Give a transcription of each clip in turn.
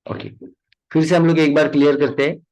Okay, फिर से हम लोग एक बार क्लियर करते हैं।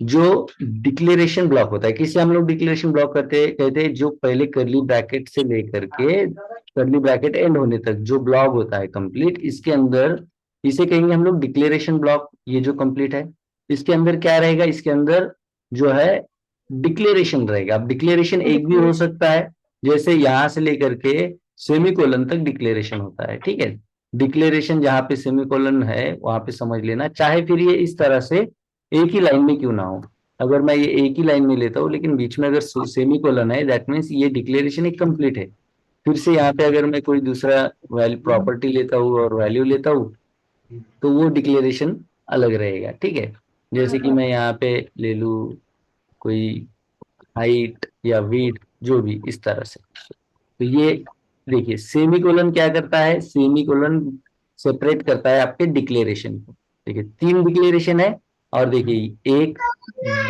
जो डिक्लेरेशन ब्लॉक होता है, किसे हम लोग डिक्लेरेशन ब्लॉक कहते हैं, जो पहले करली ब्रैकेट से लेकर के करली ब्रैकेट एंड होने तक जो ब्लॉक होता है कंप्लीट, इसके अंदर इसे कहेंगे हम लोग डिक्लेरेशन ब्लॉक। ये जो कंप्लीट है, इसके अंदर क्या रहेगा, इसके अंदर जो है डिक्लेरेशन रहेगा। अब डिक्लेरेशन एक भी हो डिक्लेरेशन। सकता है, जैसे यहां से लेकर के सेमीकोलन तक डिक्लेरेशन होता है, ठीक है। डिक्लेरेशन जहां पे सेमीकोलन है वहां पे समझ लेना, चाहे फिर ये इस तरह से एक ही लाइन में क्यों ना हो। अगर मैं ये एक ही लाइन में लेता हूँ लेकिन बीच में अगर सेमी कोलन है, दैट मीन्स ये डिक्लेरेशन एक कंप्लीट है। फिर से यहाँ पे अगर मैं कोई दूसरा वैल्यू प्रॉपर्टी लेता हूँ और वैल्यू लेता हूँ, तो वो डिक्लेरेशन अलग रहेगा, ठीक है। जैसे कि मैं यहाँ पे ले लूँ कोई हाइट या वेट, जो भी इस तरह से। तो ये देखिए सेमी कोलन क्या करता है, सेमी कोलन सेपरेट करता है आपके डिक्लेरेशन को। देखिए तीन डिक्लेरेशन है, और देखिए एक,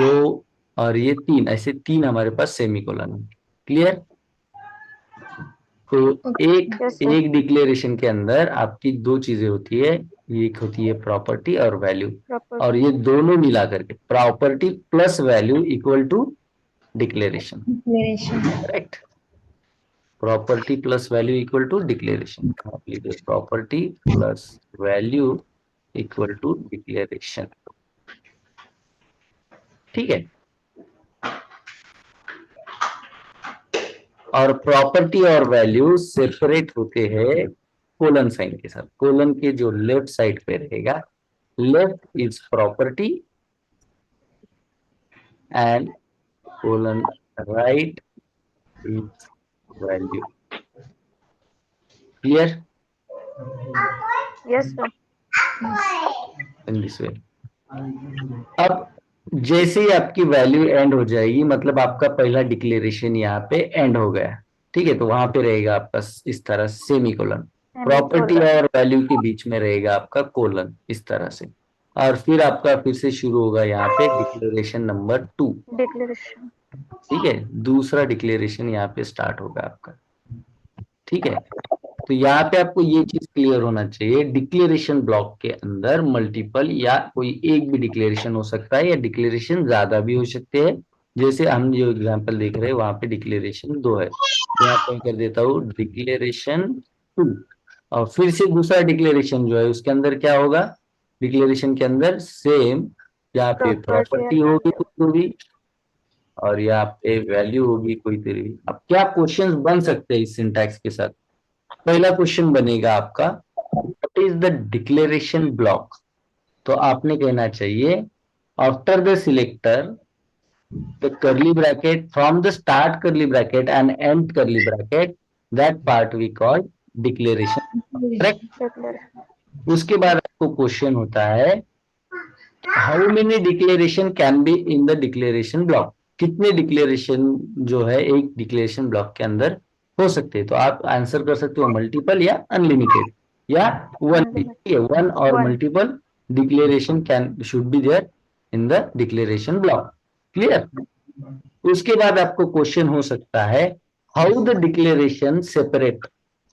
दो और ये तीन, ऐसे तीन हमारे पास सेमी कोलन है। क्लियर। तो एक यस सर। एक डिक्लेरेशन के अंदर आपकी दो चीजें होती है, एक होती है प्रॉपर्टी और वैल्यू। प्रॉपर। और ये दोनों मिला करके property plus value equal to declaration. Declaration. Correct. Property plus value equal to declaration. आप लिखिए property plus value equal to declaration, ठीक है। और प्रॉपर्टी और वैल्यू सेपरेट होते हैं कोलन साइन के साथ। कोलन के जो लेफ्ट साइड पे रहेगा, left is property and colon right is value. Clear yes sir. In this way. अब जैसे ही आपकी वैल्यू एंड हो जाएगी, मतलब आपका पहला डिक्लेरेशन यहाँ पे एंड हो गया, ठीक है, तो वहां पे रहेगा आपका इस तरह सेमी कोलन। Property semicolon. और वैल्यू के बीच में रहेगा आपका कोलन, इस तरह से। और फिर आपका फिर से शुरू होगा यहाँ पे डिक्लेरेशन नंबर 2, डिक्लेरेशन। ठीक है। दूसरा डिक्लेरेशन यहाँ पे स्टार्ट होगा आपका, ठीक है। तो यहाँ पे आपको ये चीज क्लियर होना चाहिए, डिक्लेरेशन ब्लॉक के अंदर मल्टीपल या कोई एक भी डिक्लेरेशन हो सकता है, या डिक्लेरेशन ज्यादा भी हो सकते हैं। जैसे हम जो एग्जांपल देख रहे हैं वहां पे डिक्लेरेशन 2 है, यहाँ पे कर देता हूँ डिक्लेरेशन 2। और फिर से दूसरा डिक्लेरेशन जो है उसके अंदर क्या होगा, डिक्लेरेशन के अंदर सेम, यहाँ पे प्रॉपर्टी प्रॉपर्टी एंड होगी वैल्यू। कोई भी, और यहाँ पे वैल्यू होगी कोई तेरी। अब क्या क्वेश्चंस बन सकते हैं इस सिंटैक्स के साथ। पहला क्वेश्चन बनेगा आपका, what is the declaration block. तो आपने कहना चाहिए after the selector the curly bracket from the start curly bracket and end curly bracket, that part we call declaration. Correct. Declaration. उसके बाद आपको क्वेश्चन होता है how many declaration can be in the declaration block. कितने declaration जो है एक declaration block के अंदर हो सकते हैं। तो आप आंसर कर सकते हो मल्टीपल या अनलिमिटेड, या वन भी, ठीक है। अनलिमिटेड। वन और one. Multiple declaration can should be there in the declaration block. Clear. उसके बाद आपको क्वेश्चन हो सकता है हाउ द डिक्लेरेशन सेपरेट,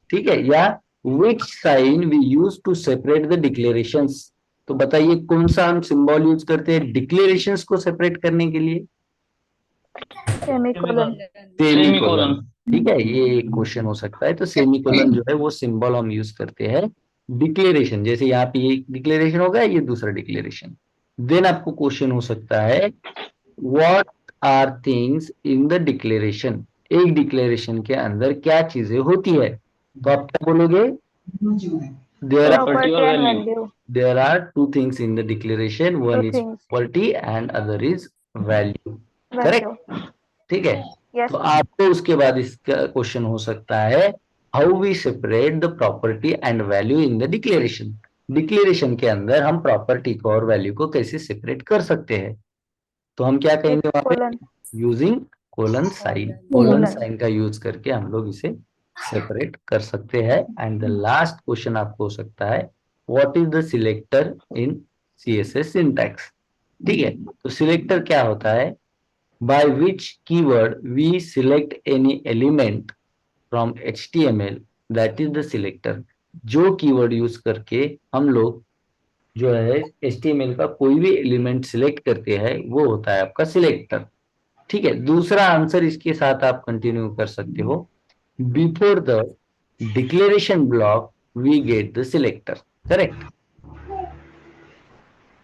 ठीक है, या which sign we use to separate the declarations. तो बताइए कौन सा हम सिंबल यूज करते हैं डिक्लेरेशंस को सेपरेट करने के लिए। सेमीकोलन। सेमी कोलन, ठीक है, ये एक क्वेश्चन हो सकता है। तो सेमी कोलन जो है वो सिंबल हम यूज करते हैं डिक्लेरेशन, जैसे यहाँ पे ये डिक्लेरेशन होगा, ये दूसरा डिक्लेरेशन। देन आपको क्वेश्चन हो सकता है what are things in the declaration. एक डिक्लेरेशन के अंदर क्या चीजें होती है, तो आप क्या बोलोगे, there are property and value. There are two things in the declaration, two one is things. Property and other is value. Value. Correct, ठीक है। तो यस। आपको उसके बाद इसका क्वेश्चन हो सकता है how we separate the property and value in the declaration. Declaration के अंदर हम प्रॉपर्टी को और वैल्यू को कैसे सेपरेट कर सकते हैं। तो हम क्या विथ कहेंगे वहां पे, colon. Using colon sign. Colon colon. Sign का यूज करके हम लोग इसे सेपरेट कर सकते हैं। एंड द लास्ट क्वेश्चन आपको हो सकता है what is the selector in CSS syntax. ठीक है, तो सिलेक्टर क्या होता है, by which keyword we select any element from HTML, that is the selector। जो कीवर्ड यूज करके हम लोग जो है HTML का कोई भी एलिमेंट सिलेक्ट करते हैं वो होता है आपका सिलेक्टर। ठीक है, दूसरा आंसर इसके साथ आप कंटिन्यू कर सकते हो, before the declaration block we get the selector. Correct.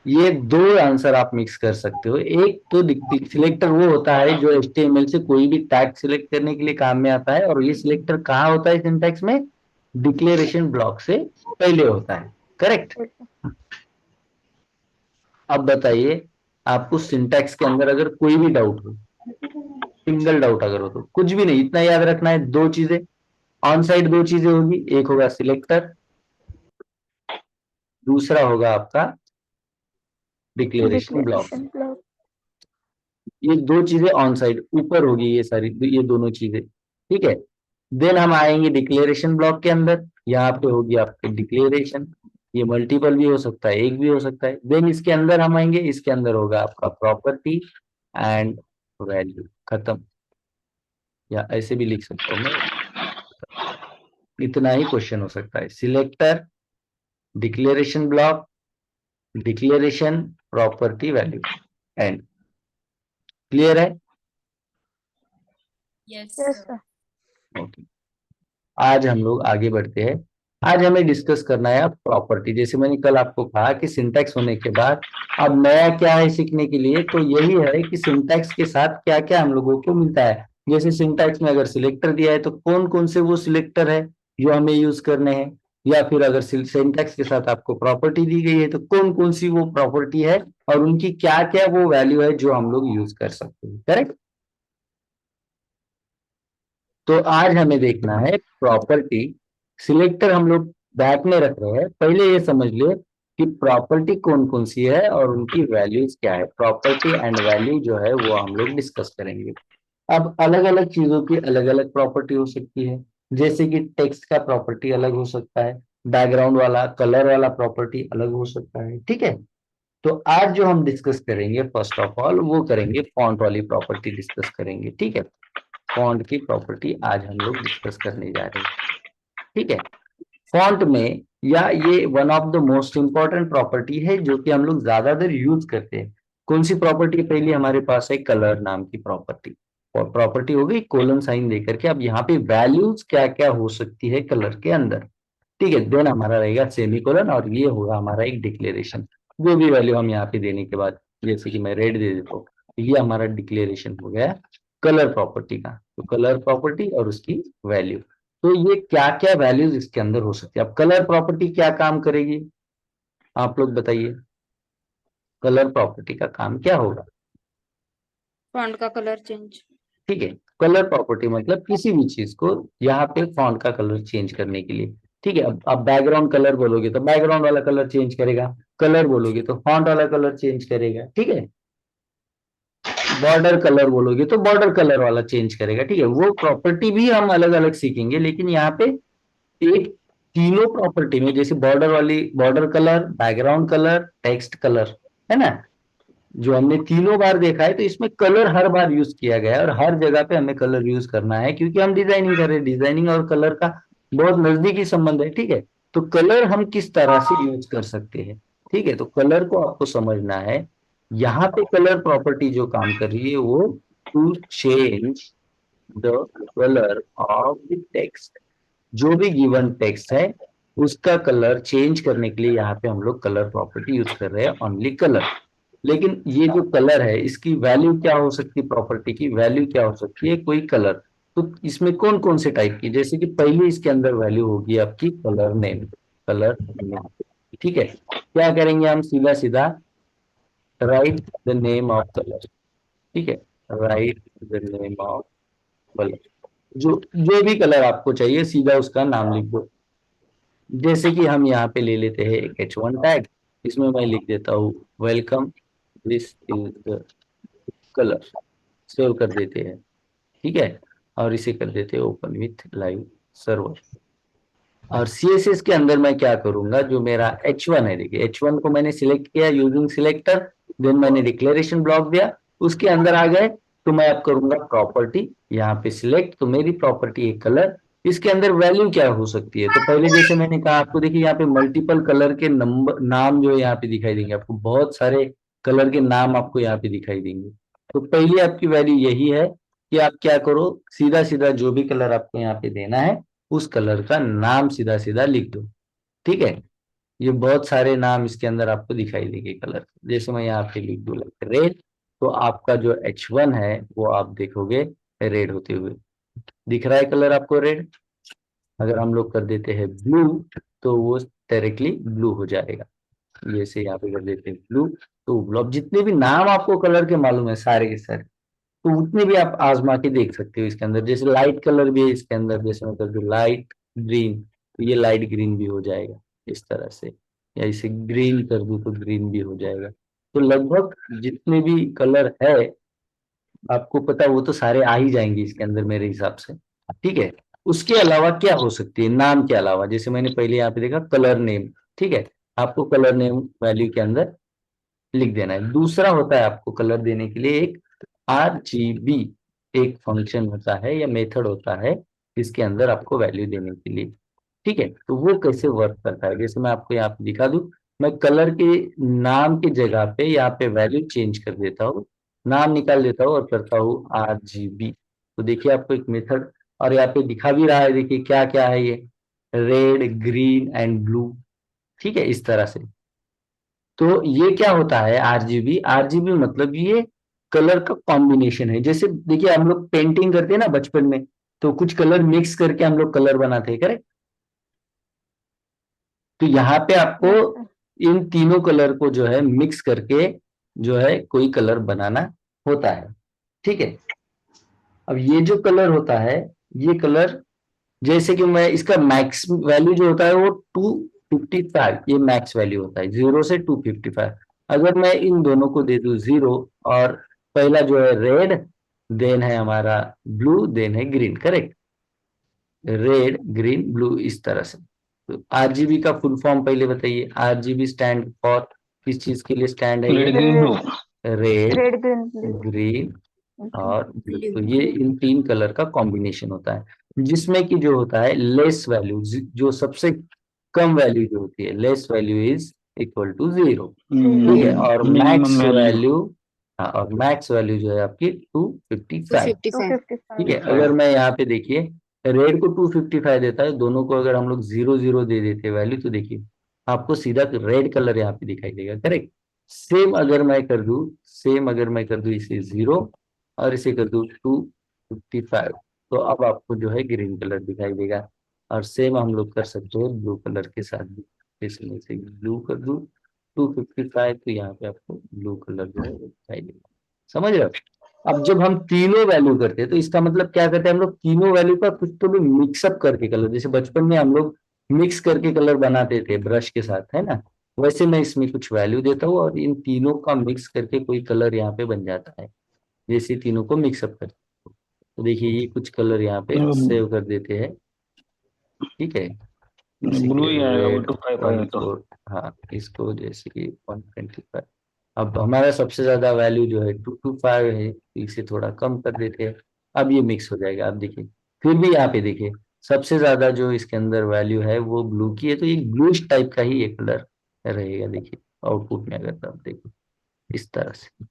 ये दो आंसर आप मिक्स कर सकते हो। एक तो सिलेक्टर वो होता है जो HTML से कोई भी टैग सिलेक्ट करने के लिए काम में आता है, और ये सिलेक्टर कहाँ होता है सिंटैक्स में? डिक्लेरेशन ब्लॉक से पहले होता है। करेक्ट। अब बताइए, आपको सिंटैक्स के अंदर अगर कोई भी डाउट हो, सिंगल डाउट अगर हो, तो कुछ भी नहीं, इतना याद रखना है, दो चीजें ऑन साइड, दो चीजें होगी, एक होगा सिलेक्टर, दूसरा होगा आपका डिक्लेरेशन ब्लॉक। Declaration block. ये दो चीजें ऑन साइड ऊपर होगी, ये सारी ये दोनों चीजें। ठीक है। देन हम आएंगे डिक्लेरेशन ब्लॉक के अंदर, यहाँ पे होगी आपकी डिक्लेरेशन। ये मल्टीपल भी हो सकता है, एक भी हो सकता है। देन इसके अंदर हम आएंगे, इसके अंदर होगा आपका प्रॉपर्टी एंड वैल्यू। खत्म। या ऐसे भी लिख सकता हूँ मैं, इतना ही क्वेश्चन हो सकता है। Selector, declaration block, declaration, property, value, end. Clear है? Yes yes sir. Sir. Okay. आज हम लोग आगे बढ़ते हैं। आज हमें डिस्कस करना है प्रॉपर्टी। जैसे मैंने कल आपको कहा कि सिंटैक्स होने के बाद अब नया क्या है सीखने के लिए, तो यही है कि सिंटैक्स के साथ क्या क्या हम लोगों को मिलता है। जैसे सिंटैक्स में अगर सिलेक्टर दिया है तो कौन कौन से वो सिलेक्टर है जो हमें यूज करने हैं, या फिर अगर सिंटैक्स के साथ आपको प्रॉपर्टी दी गई है तो कौन कौन सी वो प्रॉपर्टी है और उनकी क्या क्या वो वैल्यू है जो हम लोग यूज कर सकते हैं। करेक्ट। तो आज हमें देखना है प्रॉपर्टी। सिलेक्टर हम लोग बैक में रख रहे हैं, पहले ये समझ ले कि प्रॉपर्टी कौन कौन सी है और उनकी वैल्यूज क्या है। प्रॉपर्टी एंड वैल्यू जो है वो हम लोग डिस्कस करेंगे। अब अलग अलग चीजों की अलग अलग प्रॉपर्टी हो सकती है। जैसे कि टेक्स्ट का प्रॉपर्टी अलग हो सकता है, बैकग्राउंड वाला कलर वाला प्रॉपर्टी अलग हो सकता है। ठीक है। तो आज जो हम डिस्कस करेंगे फर्स्ट ऑफ ऑल वो करेंगे फॉन्ट वाली प्रॉपर्टी डिस्कस करेंगे। ठीक है। फॉन्ट की प्रॉपर्टी आज हम लोग डिस्कस करने जा रहे हैं। ठीक है। फॉन्ट में या ये one of the most important property है जो कि हम लोग ज्यादातर यूज करते हैं। कौन सी प्रॉपर्टी? पहले हमारे पास है कलर नाम की प्रॉपर्टी, और प्रॉपर्टी हो गई कोलन साइन देकर के। अब यहाँ पे वैल्यूज क्या क्या हो सकती है कलर के अंदर। ठीक है। देन हमारा रहेगा सेमीकोलन, और ये होगा हमारा एक डिक्लेरेशन। जो भी वैल्यू हम यहाँ पे देने के बाद, जैसे कि मैं रेड दे देता हूँ, ये हमारा डिक्लेरेशन हो गया कलर प्रॉपर्टी का। तो कलर प्रॉपर्टी और उसकी वैल्यू, तो ये क्या क्या वैल्यूज इसके अंदर हो सकती है। अब कलर प्रॉपर्टी क्या काम करेगी, आप लोग बताइए। कलर प्रॉपर्टी का काम क्या होगा? फॉन्ट का कलर चेंज। ठीक है। कलर प्रॉपर्टी मतलब किसी भी चीज को यहाँ पे फॉन्ट का कलर चेंज करने के लिए। ठीक है। अब आप बैकग्राउंड कलर बोलोगे तो बैकग्राउंड वाला कलर चेंज करेगा, कलर बोलोगे तो फॉन्ट वाला कलर चेंज करेगा। ठीक है। बॉर्डर कलर बोलोगे तो बॉर्डर कलर वाला चेंज करेगा। ठीक है। वो प्रॉपर्टी भी हम अलग अलग सीखेंगे, लेकिन यहाँ पे एक तीनों प्रॉपर्टी में, जैसे बॉर्डर वाली border colour, background colour, text colour, है ना, जो हमने तीनों बार देखा है, तो इसमें कलर हर बार यूज किया गया है और हर जगह पे हमें कलर यूज करना है क्योंकि हम डिजाइनिंग कर रहे हैं। डिजाइनिंग और कलर का बहुत नजदीकी संबंध है। ठीक है। तो कलर हम किस तरह से यूज कर सकते हैं, ठीक है, तो कलर को आपको समझना है। यहाँ पे कलर प्रॉपर्टी जो काम कर रही है वो to change the colour of the text. जो भी गिवन टेक्स्ट है उसका कलर चेंज करने के लिए यहाँ पे हम लोग कलर प्रॉपर्टी यूज कर रहे हैं, ओनली कलर। लेकिन ये जो कलर है इसकी वैल्यू क्या हो सकती है, प्रॉपर्टी की वैल्यू क्या हो सकती है, कोई कलर। तो इसमें कौन कौन से टाइप की, जैसे कि पहले इसके अंदर वैल्यू होगी आपकी कलर नेम। Colour name. ठीक है। क्या करेंगे हम, सीधा सीधा right the name of colour. ठीक है। Right the name of colour. जो जो भी कलर आपको चाहिए सीधा उसका नाम लिख दो। जैसे कि हम यहाँ पे ले लेते हैं एक H1 टैग, इसमें मैं लिख देता हूँ welcome, this is the colour. Save कर देते हैं। ठीक है। और इसे कर देते हैं ओपन विथ लाइव सर्वर। और CSS के अंदर मैं क्या करूंगा, जो मेरा H1 है, देखिए H1 को मैंने सिलेक्ट किया यूजिंग सिलेक्टर, देन मैंने डिक्लेरेशन ब्लॉक दिया, उसके अंदर आ गए तो मैं अब करूंगा प्रॉपर्टी, यहाँ पे सिलेक्ट, तो मेरी प्रॉपर्टी है कलर, इसके अंदर वैल्यू क्या हो सकती है? तो पहले जैसे मैंने कहा आपको, देखिए यहाँ पे मल्टीपल कलर के नंबर नाम जो है यहाँ पे दिखाई देंगे आपको, बहुत सारे कलर के नाम आपको यहाँ पे दिखाई देंगे। तो पहली आपकी वैल्यू यही है कि आप क्या करो, सीधा सीधा जो भी कलर आपको यहाँ पे देना है उस कलर का नाम सीधा सीधा लिख दो। ठीक है, ये बहुत सारे नाम इसके अंदर आपको दिखाई देंगे कलर। जैसे मैं यहाँ पे लिख दूँ रेड, तो आपका जो H1 है वो आप देखोगे रेड होते हुए दिख रहा है कलर आपको रेड। अगर हम लोग कर देते हैं ब्लू, तो वो डायरेक्टली ब्लू हो जाएगा। जैसे यहाँ पे कर देते हैं ब्लू, तो ब्लू। अब जितने भी नाम आपको कलर के मालूम है सारे के सारे, तो उतने भी आप आजमा के देख सकते हो इसके अंदर। जैसे लाइट कलर भी है इसके अंदर, जैसे मैं कर दूं लाइट ग्रीन, तो ये लाइट ग्रीन भी हो जाएगा इस तरह से। या इसे ग्रीन कर दूं तो ग्रीन भी हो जाएगा। तो लगभग जितने भी कलर है आपको पता है, वो तो सारे आ ही जाएंगे इसके अंदर मेरे हिसाब से। ठीक है, उसके अलावा क्या हो सकती है नाम के अलावा? जैसे मैंने पहले यहाँ पे देखा कलर नेम। ठीक है, आपको कलर नेम वैल्यू के अंदर लिख देना है। दूसरा होता है आपको कलर देने के लिए एक RGB, एक फंक्शन होता है या मेथड होता है इसके अंदर आपको वैल्यू देने के लिए। ठीक है, तो वो कैसे वर्क करता है, जैसे मैं आपको यहाँ पे दिखा दूं। मैं कलर के नाम की जगह पे यहाँ पे वैल्यू चेंज कर देता हूँ, नाम निकाल देता हूँ और करता हूँ RGB। तो देखिए आपको एक मेथड, और यहाँ पे दिखा भी रहा है, देखिए क्या क्या है ये, रेड ग्रीन एंड ब्लू। ठीक है, इस तरह से। तो ये क्या होता है RGB? RGB मतलब ये कलर का कॉम्बिनेशन है। जैसे देखिए हम लोग पेंटिंग करते हैं ना बचपन में, तो कुछ कलर मिक्स करके हम लोग कलर बनाते हैं, करेक्ट? तो यहाँ पे आपको यस सर। इन तीनों कलर को जो है मिक्स करके जो है कोई कलर बनाना होता है। ठीक है, अब ये जो कलर होता है, ये कलर, जैसे कि मैं इसका मैक्स वैल्यू जो होता है वो 255, ये मैक्स वैल्यू होता है 0 से 255। अगर मैं इन दोनों को दे दूं 0, और पहला जो है रेड, देन है हमारा ब्लू, देन है green, correct? Red green blue इस तरह से। तो RGB का फुल फॉर्म पहले बताइए। RGB स्टैंड फॉर किस चीज के लिए स्टैंड है ये? Red green blue. Red, red green blue. Green okay. और ब्लू। ब्लू। तो ये इन तीन कलर का कॉम्बिनेशन होता है, जिसमें कि जो होता है लेस वैल्यू, जो सबसे कम वैल्यू जो होती है, less value is equal to 0। ठीक है, और मिनिमम मैक्स वैल्यू वैल्यू, हाँ, और मैक्स वैल्यू जो है आपकी 255। टू 255। फिफ्टी ठीक है, फाइव अगर मैं यहाँ पे देखिए रेड को 255 देता है, दोनों को अगर हम लोग 0 0 दे देते हैं वैल्यू, तो देखिए आपको सीधा रेड कलर यहाँ पे दिखाई देगा, करेक्ट? सेम अगर मैं कर दूं इसे 0 और इसे कर दूं 255, तो अब आपको जो है ग्रीन कलर दिखाई देगा। और सेम हम लोग कर सकते हैं ब्लू कलर के साथ भी। इसमें से ब्लू कर दूं 255, तो यहाँ पे आपको ब्लू कलर जो है वो दिखाई देगा। समझ रहे हो? अब जब हम तीनों वैल्यू करते हैं, तो इसका मतलब क्या करते हैं हम लोग, तीनों वैल्यू का कुछ तो भी मिक्सअप करके कलर, जैसे बचपन में हम लोग मिक्स करके कलर बनाते थे ब्रश के साथ, है ना? वैसे मैं इसमें कुछ वैल्यू देता हूँ और इन तीनों का मिक्स करके कोई कलर यहाँ पे बन जाता है। जैसे तीनों को मिक्सअप करते हैं। तो देखिए ये कुछ कलर यहाँ पे सेव कर देते हैं। ठीक है, जैसे कि ब्लू ही आएगा वो रेड टू फाइव वन है तो। फोर हाँ, इसको जैसे कि 125। अब हमारा सबसे ज्यादा वैल्यू जो है 225 है, तो इसे थोड़ा कम कर देते हैं। अब ये मिक्स हो जाएगा। अब देखिए फिर भी यहाँ पे देखिए सबसे ज्यादा जो इसके अंदर वैल्यू है वो ब्लू की है, तो ये ब्लूइश टाइप का ही ये कलर रहेगा। देखिए आउटपुट में अगर आप देखो इस तरह से।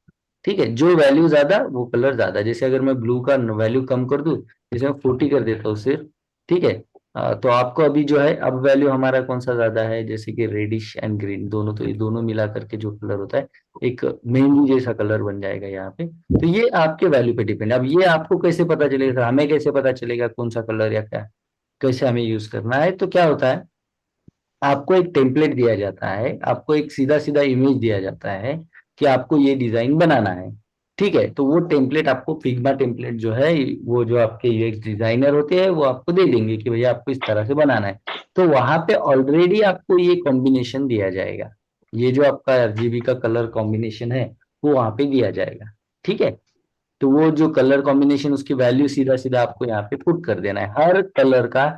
ठीक है, जो वैल्यू ज्यादा वो कलर ज्यादा। जैसे अगर मैं ब्लू का वैल्यू कम कर दूं, जैसे मैं 40 कर देता हूँ सिर्फ, ठीक है, तो आपको अभी जो है अब वैल्यू हमारा कौन सा ज्यादा है, जैसे कि रेडिश एंड ग्रीन दोनों, तो ये दोनों मिला करके जो कलर होता है एक मेहंदी जैसा कलर बन जाएगा यहाँ पे। तो ये आपके वैल्यू पे डिपेंड। अब ये आपको कैसे पता चलेगा, हमें कैसे पता चलेगा कौन सा कलर या क्या, कैसे हमें यूज करना है? तो क्या होता है, आपको एक टेम्पलेट दिया जाता है, आपको एक सीधा सीधा इमेज दिया जाता है कि आपको ये डिजाइन बनाना है। ठीक है, तो वो टेम्पलेट आपको, फिग्मा टेम्पलेट जो है, वो जो आपके यूएक्स डिजाइनर होते हैं वो आपको दे देंगे कि भैया आपको इस तरह से बनाना है। तो वहां पे ऑलरेडी आपको ये कॉम्बिनेशन दिया जाएगा, ये जो आपका RGB का कलर कॉम्बिनेशन है वो वहां पे दिया जाएगा। ठीक है, तो वो जो कलर कॉम्बिनेशन उसकी वैल्यू सीधा सीधा आपको यहाँ पे पुट कर देना है। हर कलर का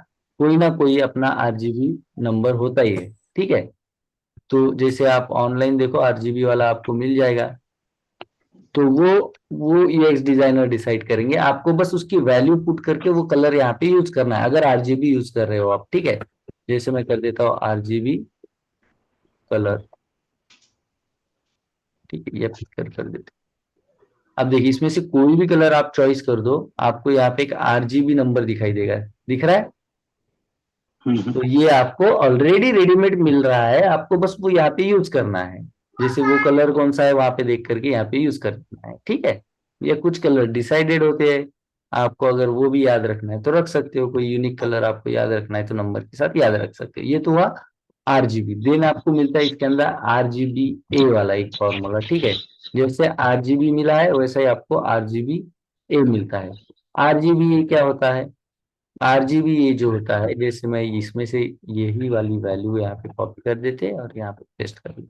कोई ना कोई अपना RGB नंबर होता ही है। ठीक है, तो जैसे आप ऑनलाइन देखो RGB वाला आपको मिल जाएगा। तो वो यूएक्स डिजाइनर डिसाइड करेंगे, आपको बस उसकी वैल्यू पुट करके वो कलर यहाँ पे यूज करना है, अगर आरजीबी यूज कर रहे हो आप, ठीक है। जैसे मैं कर देता हूँ आरजीबी कलर, ठीक है, ये पिक्चर कर देते हैं। अब देखिए इसमें से कोई भी कलर आप चॉइस कर दो, आपको यहाँ पे एक आरजीबी नंबर दिखाई देगा, दिख रहा है। तो ये आपको ऑलरेडी रेडीमेड मिल रहा है, आपको बस वो यहाँ पे यूज करना है। जैसे वो कलर कौन सा है वहां पे देख करके यहाँ पे यूज करना है, ठीक है। ये कुछ कलर डिसाइडेड होते हैं, आपको अगर वो भी याद रखना है तो रख सकते हो, कोई यूनिक कलर आपको याद रखना है तो नंबर के साथ याद रख सकते हो। ये तो हुआ आरजीबी। देन आपको मिलता है इसके अंदर आरजीबी ए वाला एक फॉर्मूला, ठीक है। जैसे आरजीबी मिला है वैसे ही आपको आरजीबी ए मिलता है। आरजीबी ए क्या होता है? आरजीबी ये जो होता है, जैसे मैं इसमें से यही वाली वैल्यू यहाँ पे कॉपी कर देते हैं और यहाँ पे पेस्ट कर देते,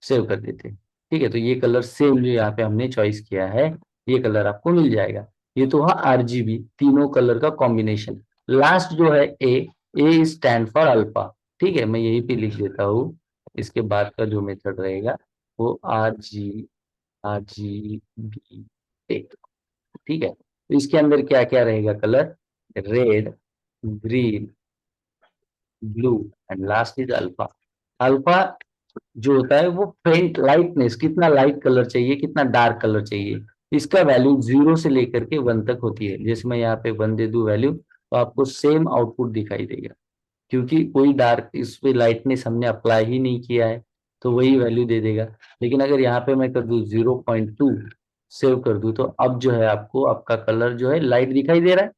सेव कर देते हैं, ठीक है। तो ये कलर सेम जो यहाँ पे हमने चॉइस किया है, ये कलर आपको मिल जाएगा। ये तो हुआ आरजीबी, तीनों कलर का कॉम्बिनेशन। लास्ट जो है ए स्टैंड फॉर अल्फा, ठीक है, मैं यही पे लिख देता हूँ। इसके बाद का जो मेथड रहेगा वो आर जी बी ए, ठीक है। तो इसके अंदर क्या क्या रहेगा colour? Red, green, blue and last is alpha. Alpha जो होता है वो फेंट लाइटनेस, कितना लाइट कलर चाहिए, कितना डार्क कलर चाहिए, इसका वैल्यू 0 से लेकर के 1 तक होती है। जैसे मैं यहाँ पे 1 दे दूं वैल्यू, तो आपको सेम आउटपुट दिखाई देगा, क्योंकि कोई डार्क इस पे लाइटनेस हमने अप्लाई ही नहीं किया है, तो वही वैल्यू दे देगा। लेकिन अगर यहाँ पे मैं कर दूं 0.2, सेव कर दूं, तो अब जो है आपको आपका कलर जो है लाइट दिखाई दे रहा है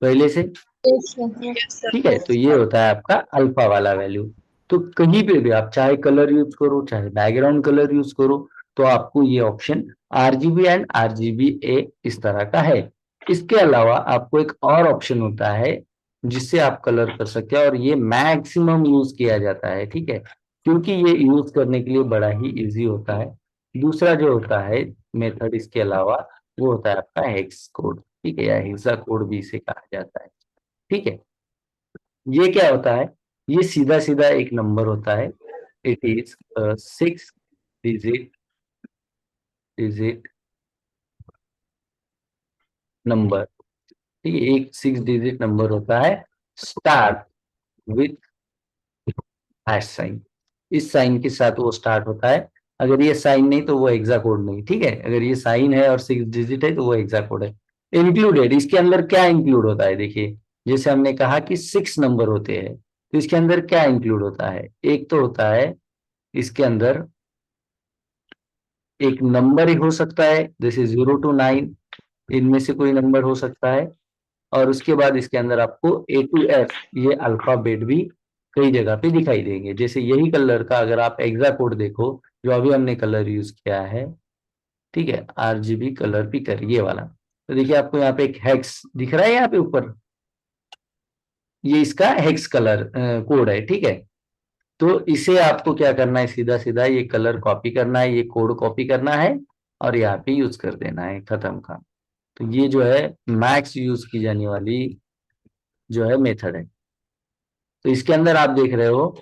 पहले से, Yes, sir. Yes. ठीक है। तो ये होता है आपका अल्फा वाला वैल्यू। तो कहीं पे भी आप चाहे कलर यूज करो, चाहे बैकग्राउंड कलर यूज करो, तो आपको ये ऑप्शन आरजीबी एंड आरजीबी ए इस तरह का है। इसके अलावा आपको एक और ऑप्शन होता है जिससे आप कलर कर सकते हैं, और ये मैक्सिमम यूज किया जाता है, ठीक है, क्योंकि ये यूज करने के लिए बड़ा ही इजी होता है। दूसरा जो होता है मेथड इसके अलावा, वो होता है आपका हेक्स कोड, ठीक है, या हेक्सा कोड भी इसे कहा जाता है, ठीक है। ये क्या होता है? ये सीधा सीधा एक नंबर होता है। इट इज 6 डिजिट नंबर, ठीक है, एक 6 डिजिट नंबर होता है, स्टार्ट विथ हैश साइन। इस साइन के साथ वो स्टार्ट होता है। अगर ये साइन नहीं तो वो हेक्सा कोड नहीं, ठीक है। अगर ये साइन है और 6 डिजिट है तो वो हेक्सा कोड है। इंक्लूडेड, इसके अंदर क्या इंक्लूड होता है? देखिए, जैसे हमने कहा कि 6 नंबर होते हैं, तो इसके अंदर क्या इंक्लूड होता है? एक तो होता है इसके अंदर एक नंबर ही हो सकता है, जैसे 0 to 9, इनमें से कोई नंबर हो सकता है। और उसके बाद इसके अंदर आपको A to F ये अल्फाबेट भी कई जगह पे दिखाई देंगे। जैसे यही कलर का अगर आप हेक्सा कोड देखो, जो अभी हमने कलर यूज किया है, ठीक है, आरजीबी कलर पिकर ये वाला, तो देखिए आपको यहाँ पे एक हेक्स दिख रहा है यहाँ पे ऊपर, ये इसका हेक्स कलर कोड है, ठीक है। तो इसे आपको क्या करना है, सीधा सीधा ये कलर कॉपी करना है, ये कोड कॉपी करना है और यहाँ पे यूज कर देना है, खत्म काम। तो ये जो है मैक्स यूज की जाने वाली जो है मेथड है। तो इसके अंदर आप देख रहे हो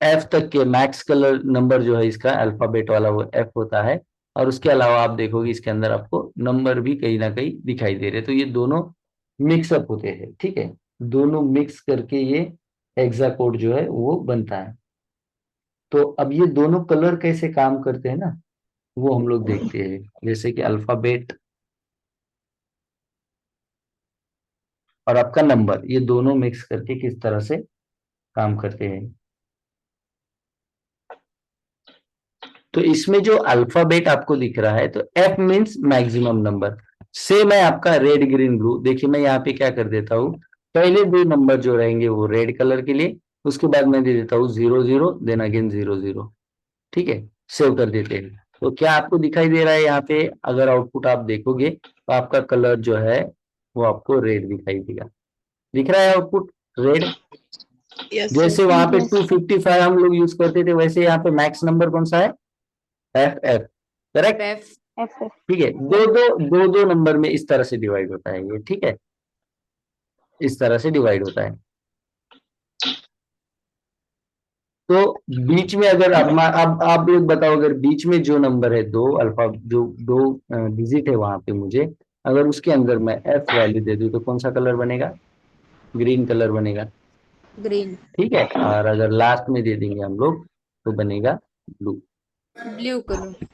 एफ तक के मैक्स कलर नंबर जो है इसका अल्फाबेट वाला वो एफ होता है। और उसके अलावा आप देखोगे इसके अंदर आपको नंबर भी कहीं ना कहीं दिखाई दे रहे हैं। तो ये दोनों मिक्सअप होते हैं, ठीक है, दोनों मिक्स करके ये हेक्सा कोड जो है वो बनता है। तो अब ये दोनों कलर कैसे काम करते हैं ना, वो हम लोग देखते हैं। जैसे कि अल्फाबेट और आपका नंबर, ये दोनों मिक्स करके किस तरह से काम करते हैं। तो इसमें जो अल्फाबेट आपको दिख रहा है, तो F means maximum number. Same है आपका रेड ग्रीन ब्लू। देखिए मैं यहाँ पे क्या कर देता हूँ, पहले 2 नंबर जो रहेंगे वो रेड कलर के लिए, उसके बाद मैं दे देता हूँ 0 0, देन अगेन 0 0, ठीक है, सेव कर देते हैं। तो क्या आपको दिखाई दे रहा है यहाँ पे? अगर आउटपुट आप देखोगे तो आपका कलर जो है वो आपको रेड दिखाई देगा, दिख रहा है आउटपुट रेड। Yes, sir. जैसे वहां पे Yes. 255 हम लोग यूज करते थे, वैसे यहाँ पे मैक्स नंबर कौन सा है? F F, correct, F FF. ठीक है। दो दो नंबर में इस तरह से डिवाइड होता है ये, ठीक है, इस तरह से डिवाइड होता है। तो बीच में अगर अब आप लोग बताओ, अगर बीच में जो नंबर है दो अल्फा, जो दो डिजिट है वहां पे, मुझे अगर उसके अंदर मैं एफ वैल्यू दे दूं तो कौन सा कलर बनेगा? ग्रीन कलर बनेगा। ग्रीन। ठीक है, और अगर लास्ट में दे देंगे हम लोग तो बनेगा blue blue colour.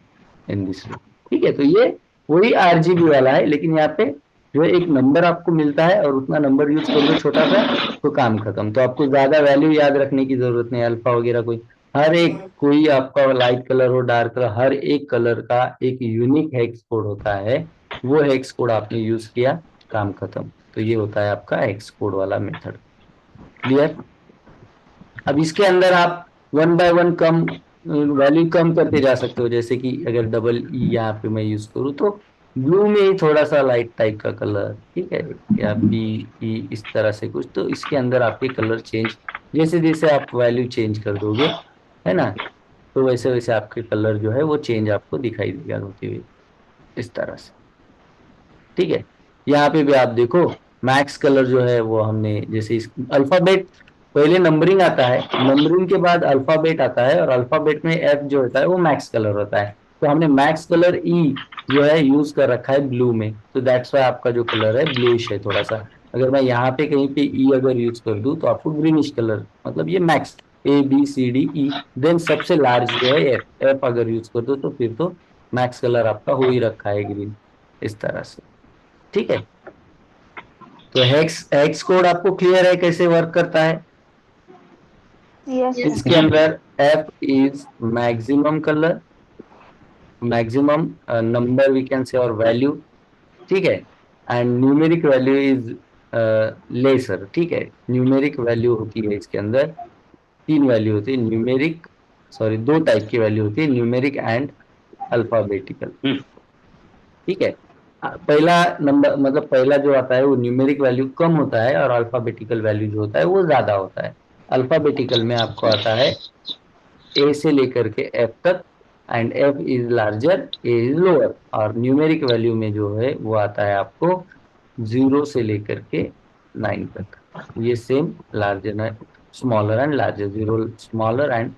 In this way. ठीक है, तो ये वही आरजीबी वाला है, लेकिन यहाँ पे जो है एक नंबर आपको मिलता है और उतना नंबर यूज कर दो छोटा सा तो काम खत्म। तो आपको ज्यादा वैल्यू याद रखने की जरूरत नहीं, अल्फा वगैरह कोई, हर एक कोई आपका लाइट कलर हो डार्क कलर, हर एक कलर का एक यूनिक हेक्स कोड होता है। वो हेक्स कोड आपने यूज किया, काम खत्म। तो ये होता है आपका हेक्स कोड वाला मेथड। क्लियर? अब इसके अंदर आप वन बाय वन कम वैल्यू कम करते जा सकते हो, जैसे कि अगर डबल ई यहाँ पे मैं यूज करूँ तो ब्लू में ही थोड़ा सा लाइट टाइप का कलर, ठीक है, या बी ई इस तरह से कुछ, तो इसके अंदर आपके कलर चेंज, जैसे जैसे आप वैल्यू चेंज कर दोगे, है ना, तो वैसे वैसे आपके कलर जो है वो चेंज आपको दिखाई देगा होते हुए, इस तरह से। ठीक है, यहाँ पे भी आप देखो, मैक्स कलर जो है वो हमने जैसे इस अल्फाबेट, पहले नंबरिंग आता है, नंबरिंग के बाद अल्फाबेट आता है, और अल्फाबेट में एफ जो होता है वो मैक्स कलर होता है। तो हमने मैक्स कलर ई जो है यूज कर रखा है ब्लू में, तो दैट्स वाई आपका जो कलर है ब्लूइश है थोड़ा सा। अगर मैं यहाँ पे कहीं पे ई अगर यूज कर दूं तो आपको ग्रीनिश कलर, मतलब ये max A B C D E, then सबसे लार्ज जो है एफ, एफ अगर यूज कर दो तो फिर तो मैक्स कलर आपका हो ही रखा है ग्रीन, इस तरह से। ठीक है, तो हेक्स हेक्स कोड आपको क्लियर है कैसे वर्क करता है? Yes, yes sir. इसके अंदर F is maximum colour, maximum number we can say और वैल्यू, ठीक है, and numeric value is lesser. ठीक है, न्यूमेरिक वैल्यू होती है इसके अंदर, तीन वैल्यू होती है न्यूमेरिक, सॉरी दो टाइप की वैल्यू होती है, न्यूमेरिक एंड अल्फाबेटिकल। ठीक है, पहला नंबर मतलब पहला जो आता है वो न्यूमेरिक वैल्यू कम होता है, और अल्फाबेटिकल वैल्यू जो होता है वो ज्यादा होता है। अल्फाबेटिकल में आपको आता है ए से लेकर के एफ तक, and F is larger, A is lower, और न्यूमेरिक वैल्यू में जो है वो आता है आपको जीरो से लेकर के नाइन तक। ये same larger, smaller and larger, zero smaller and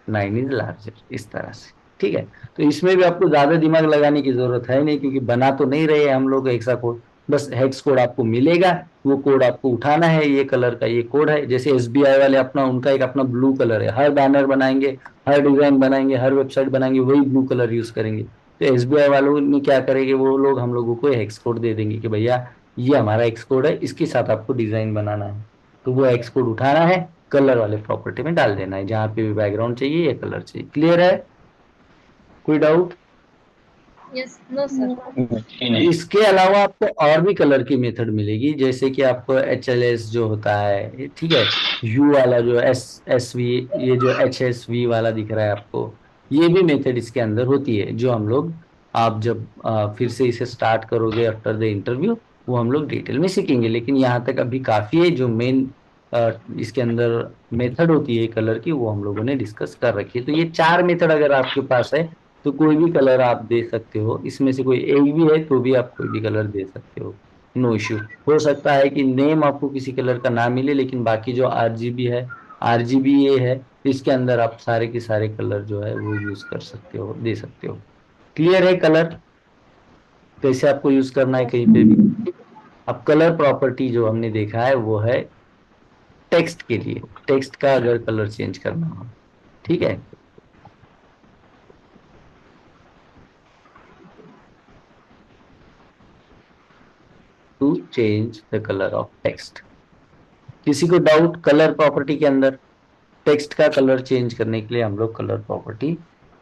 nine is larger, इस तरह से। ठीक है, तो इसमें भी आपको ज्यादा दिमाग लगाने की जरूरत है नहीं, क्योंकि बना तो नहीं रहे हम लोग हेक्सा कोड, बस हेक्स कोड आपको मिलेगा, वो कोड आपको उठाना है, ये कलर का ये कोड है। जैसे एसबीआई वाले अपना, उनका एक अपना ब्लू कलर है, हर बैनर बनाएंगे, हर डिजाइन बनाएंगे, हर वेबसाइट बनाएंगे, वही ब्लू कलर यूज करेंगे। तो एसबीआई वालों ने क्या करेंगे, वो लोग हम लोगों को हेक्स कोड दे देंगे कि भैया ये हमारा हेक्स कोड है, इसके साथ आपको डिजाइन बनाना है। तो वो हेक्स कोड उठाना है, कलर वाले प्रॉपर्टी में डाल देना है, जहां पे भी बैकग्राउंड चाहिए या कलर चाहिए। क्लियर है? कोई डाउट? यस। No sir. इसके अलावा आपको और भी कलर की मेथड मिलेगी, जैसे कि आपको एच एल एस जो होता है, ठीक है, यू वाला जो एस एस वी, ये जो एच एस वी वाला दिख रहा है आपको, ये भी मेथड इसके अंदर होती है, जो हम लोग, आप जब फिर से इसे स्टार्ट करोगे आफ्टर द इंटरव्यू, वो हम लोग डिटेल में सीखेंगे। लेकिन यहाँ तक अभी काफी है, जो मेन इसके अंदर मेथड होती है कलर की, वो हम लोगों ने डिस्कस कर रखी है। तो ये चार मेथड अगर आपके पास है तो कोई भी कलर आप दे सकते हो, इसमें से कोई एक भी है तो भी आप कोई भी कलर दे सकते हो, नो इश्यू। हो सकता है कि नेम आपको किसी कलर का ना मिले, लेकिन बाकी जो आरजीबी है, आरजीबी ये है, इसके अंदर आप सारे के सारे कलर जो है वो यूज कर सकते हो, दे सकते हो। क्लियर है कलर कैसे आपको यूज करना है कहीं पे भी? अब कलर प्रॉपर्टी जो हमने देखा है वो है टेक्स्ट के लिए, टेक्स्ट का अगर कलर चेंज करना हो, ठीक है, to change the colour of text. किसी को डाउट कलर प्रॉपर्टी के अंदर? टेक्स्ट का कलर चेंज करने के लिए हम लोग कलर प्रॉपर्टी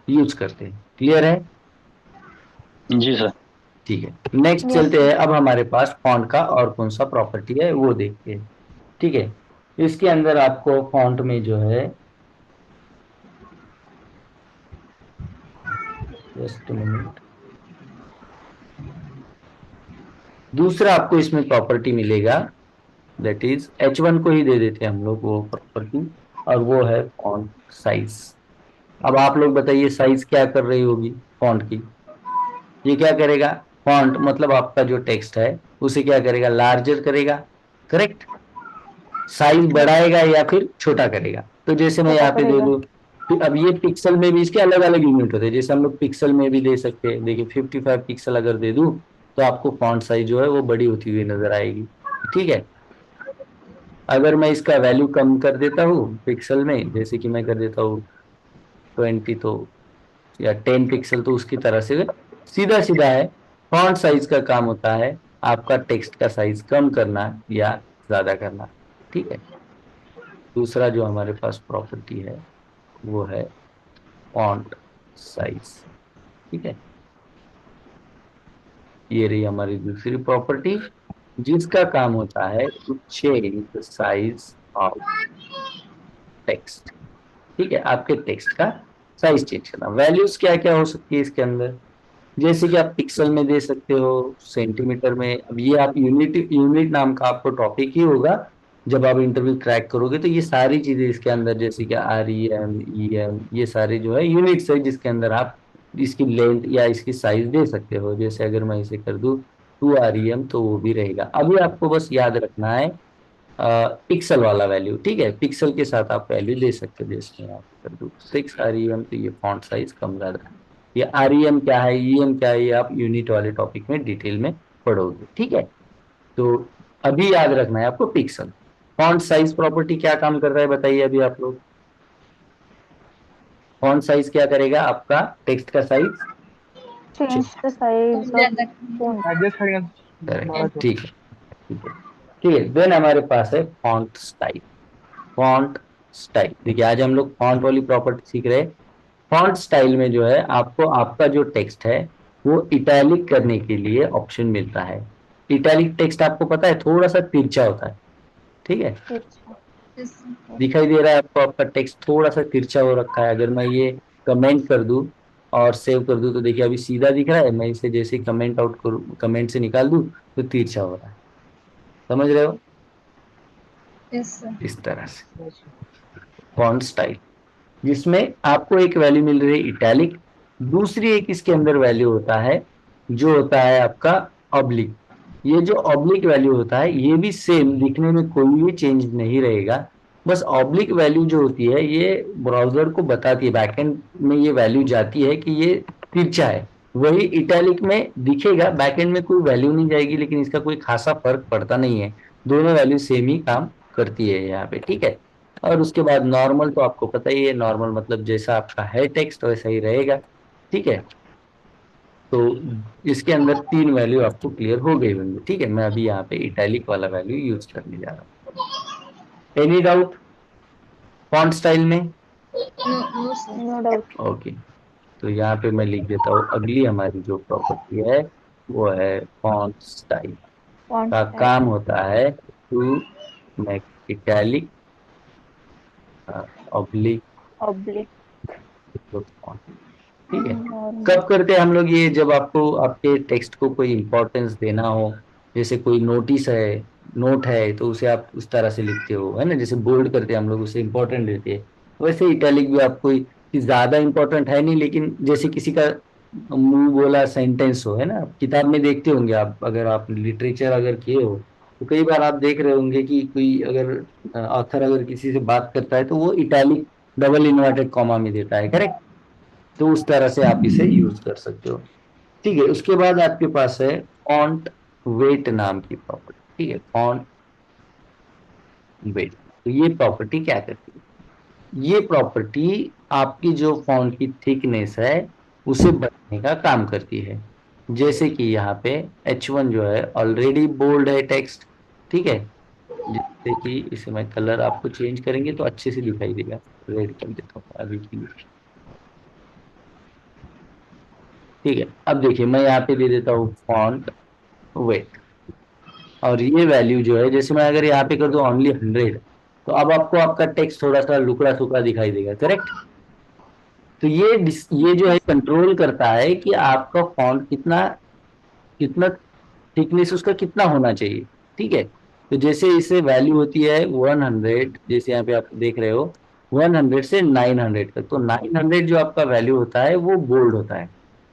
यूज करते हैं। क्लियर है? जी सर। ठीक है, नेक्स्ट Yes, चलते sir. हैं। अब हमारे पास फॉन्ट का और कौन सा प्रॉपर्टी है वो देखते हैं। ठीक है, इसके अंदर आपको फॉन्ट में जो है, जस्ट मिनट, दूसरा आपको इसमें प्रॉपर्टी मिलेगा, दैट इज H1 को ही दे देते हैं हम लोग वो प्रॉपर्टी, और वो है फॉन्ट साइज। अब आप लोग बताइए साइज क्या कर रही होगी फॉन्ट की? ये क्या करेगा? फॉन्ट मतलब आपका जो टेक्स्ट है उसे क्या करेगा? लार्जर करेगा, करेक्ट? साइज बढ़ाएगा या फिर छोटा करेगा। तो जैसे मैं छोटा यहाँ पे दे करेगा। दूं, फिर अब ये पिक्सल में भी इसके अलग अलग यूनिट होते हैं, जैसे हम लोग पिक्सल में भी दे सकते हैं। देखिए 55 पिक्सल अगर दे दूं तो आपको फॉन्ट साइज जो है वो बड़ी होती हुई नजर आएगी। ठीक है, अगर मैं इसका वैल्यू कम कर देता हूँ पिक्सल में, जैसे कि मैं कर देता हूँ 20 तो, या 10 पिक्सल, तो उसकी तरह से सीधा सीधा है। फॉन्ट साइज का काम होता है आपका टेक्स्ट का साइज कम करना या ज्यादा करना। ठीक है, दूसरा जो हमारे पास प्रॉपर्टी है वो है फॉन्ट साइज। ठीक है, ये रही हमारी दूसरी प्रॉपर्टी, जिसका काम होता है to change the size of text. ठीक है, आपके टेक्स्ट का साइज चेंज करना। वैल्यूज क्या क्या हो सकती है इसके अंदर, जैसे कि आप पिक्सल में दे सकते हो, सेंटीमीटर में। अब ये आप यूनिट यूनिट नाम का आपको टॉपिक ही होगा जब आप इंटरव्यू क्रैक करोगे, तो ये सारी चीजें इसके अंदर, जैसे कि REM, EM, ये सारे जो है यूनिट्स है जिसके अंदर आप इसकी लेंथ या इसकी साइज दे सकते हो। जैसे अगर मैं इसे कर दूं 2 REM तो वो भी रहेगा। अभी आपको बस याद रखना है पिक्सल वाला वैल्यू। ठीक है, पिक्सल के साथ आप वैल्यू दे सकते हो। जैसे मैं यहाँ पे कर दूं 6 REM तो ये फॉन्ट साइज कम ज्यादा। ये REM क्या है, EM क्या है, ये आप यूनिट वाले टॉपिक में डिटेल में पढ़ोगे। ठीक है, तो अभी याद रखना है आपको पिक्सल। फॉन्ट साइज प्रॉपर्टी क्या काम कर रहा है बताइए अभी आप लोग। फॉन्ट साइज क्या करेगा, आपका टेक्स्ट का size. Change the size of ज्यादा फॉन्ट। एडजस्ट करेगा करेक्ट, हमारा जो। ठीक है, ठीक है। ठीक है, देन हमारे पास है फॉन्ट स्टाइल। फॉन्ट स्टाइल, देखिए आज हम लोग फॉन्ट वाली प्रॉपर्टी सीख रहे हैं। फॉन्ट स्टाइल में जो है आपको आपका जो टेक्स्ट है वो इटैलिक करने के लिए ऑप्शन मिलता है। इटैलिक टेक्स्ट आपको पता है थोड़ा सा तिरछा होता है। ठीक है, अच्छा। yes, दिखाई दे रहा है आपको, आपका टेक्स्ट थोड़ा सा तिरछा हो रखा है। अगर मैं ये कमेंट कर दूं और सेव कर दूं तो देखिए अभी सीधा दिख रहा है, मैं इसे जैसे कमेंट आउट करूं, कमेंट से निकाल दूं तो तिरछा हो रहा है। समझ रहे हो, yes, sir. इस तरह से फॉन्ट स्टाइल, जिसमें आपको एक वैल्यू मिल रही है इटैलिक, दूसरी एक इसके अंदर वैल्यू होता है जो होता है आपका ऑब्लिक। ये जो ऑब्लिक वैल्यू होता है ये भी सेम दिखने में कोई भी चेंज नहीं रहेगा। बस ऑब्लिक वैल्यू जो होती है ये ब्राउजर को बताती है, बैकएंड में ये वैल्यू जाती है कि ये तिरछा है। वही इटैलिक में दिखेगा, बैकएंड में कोई वैल्यू नहीं जाएगी, लेकिन इसका कोई खासा फर्क पड़ता नहीं है। दोनों वैल्यू सेम ही काम करती है यहाँ पे। ठीक है, और उसके बाद नॉर्मल तो आपको पता ही है, नॉर्मल मतलब जैसा आपका है टेक्स्ट वैसा ही रहेगा। ठीक है, तो इसके अंदर तीन वैल्यू आपको क्लियर हो गई होंगी। ठीक है, मैं अभी यहाँ पे इटैलिक वाला वैल्यू यूज करने जा रहा हूँ। एनी डाउट फॉन्ट स्टाइल में? No, no, sir. No doubt. Okay, तो यहाँ पे मैं लिख देता हूँ अगली हमारी जो प्रॉपर्टी है वो है फॉन्ट स्टाइल। फॉन्ट का स्टाइल। काम होता है to make italic oblique oblique. Font. ठीक है, नॉर्मल। कब करते हैं हम लोग ये, जब आपको आपके टेक्स्ट को कोई इंपॉर्टेंस देना हो, जैसे कोई नोटिस है, नोट है, तो उसे आप उस तरह से लिखते हो, है ना, जैसे बोल्ड करते हैं हम लोग, उसे इंपॉर्टेंट देते हैं। वैसे इटैलिक भी आप कोई कि ज्यादा इंपॉर्टेंट है नहीं, लेकिन जैसे किसी का मुंह बोला सेंटेंस हो, है ना, आप किताब में देखते होंगे, आप अगर आप लिटरेचर अगर किए हो तो कई बार आप देख रहे होंगे कि कोई अगर ऑथर अगर किसी से बात करता है तो वो इटैलिक डबल इन्वर्टेड कॉमा में देता है, करेक्ट। तो उस तरह से आप इसे यूज कर सकते हो। ठीक है, उसके बाद आपके पास है फॉन्ट वेट नाम की प्रॉपर्टी। ठीक है, फॉन्ट वेट, तो ये प्रॉपर्टी क्या करती है, ये प्रॉपर्टी आपकी जो फॉन्ट की थिकनेस है उसे बढ़ाने का काम करती है। जैसे कि यहाँ पे H1 जो है ऑलरेडी बोल्ड है टेक्स्ट। ठीक है, जैसे कि इसे मैं कलर आपको चेंज करेंगे तो अच्छे से दिखाई देगा, रेड कर देता हूँ अभी के लिए। ठीक है, अब देखिए मैं यहाँ पे दे देता हूँ फॉन्ट वेट, और ये वैल्यू जो है, जैसे मैं अगर यहाँ पे कर दूं ओनली 100, तो अब आपको आपका टेक्स्ट थोड़ा सा लुकड़ा सुकड़ा दिखाई देगा, करेक्ट। तो ये जो है कंट्रोल करता है कि आपका फॉन्ट कितना कितना थिकनेस उसका कितना होना चाहिए। ठीक है, तो जैसे इसे वैल्यू होती है 100, जैसे यहाँ पे आप देख रहे हो 100 से 900 तक, तो 900 जो आपका वैल्यू होता है वो बोल्ड होता है।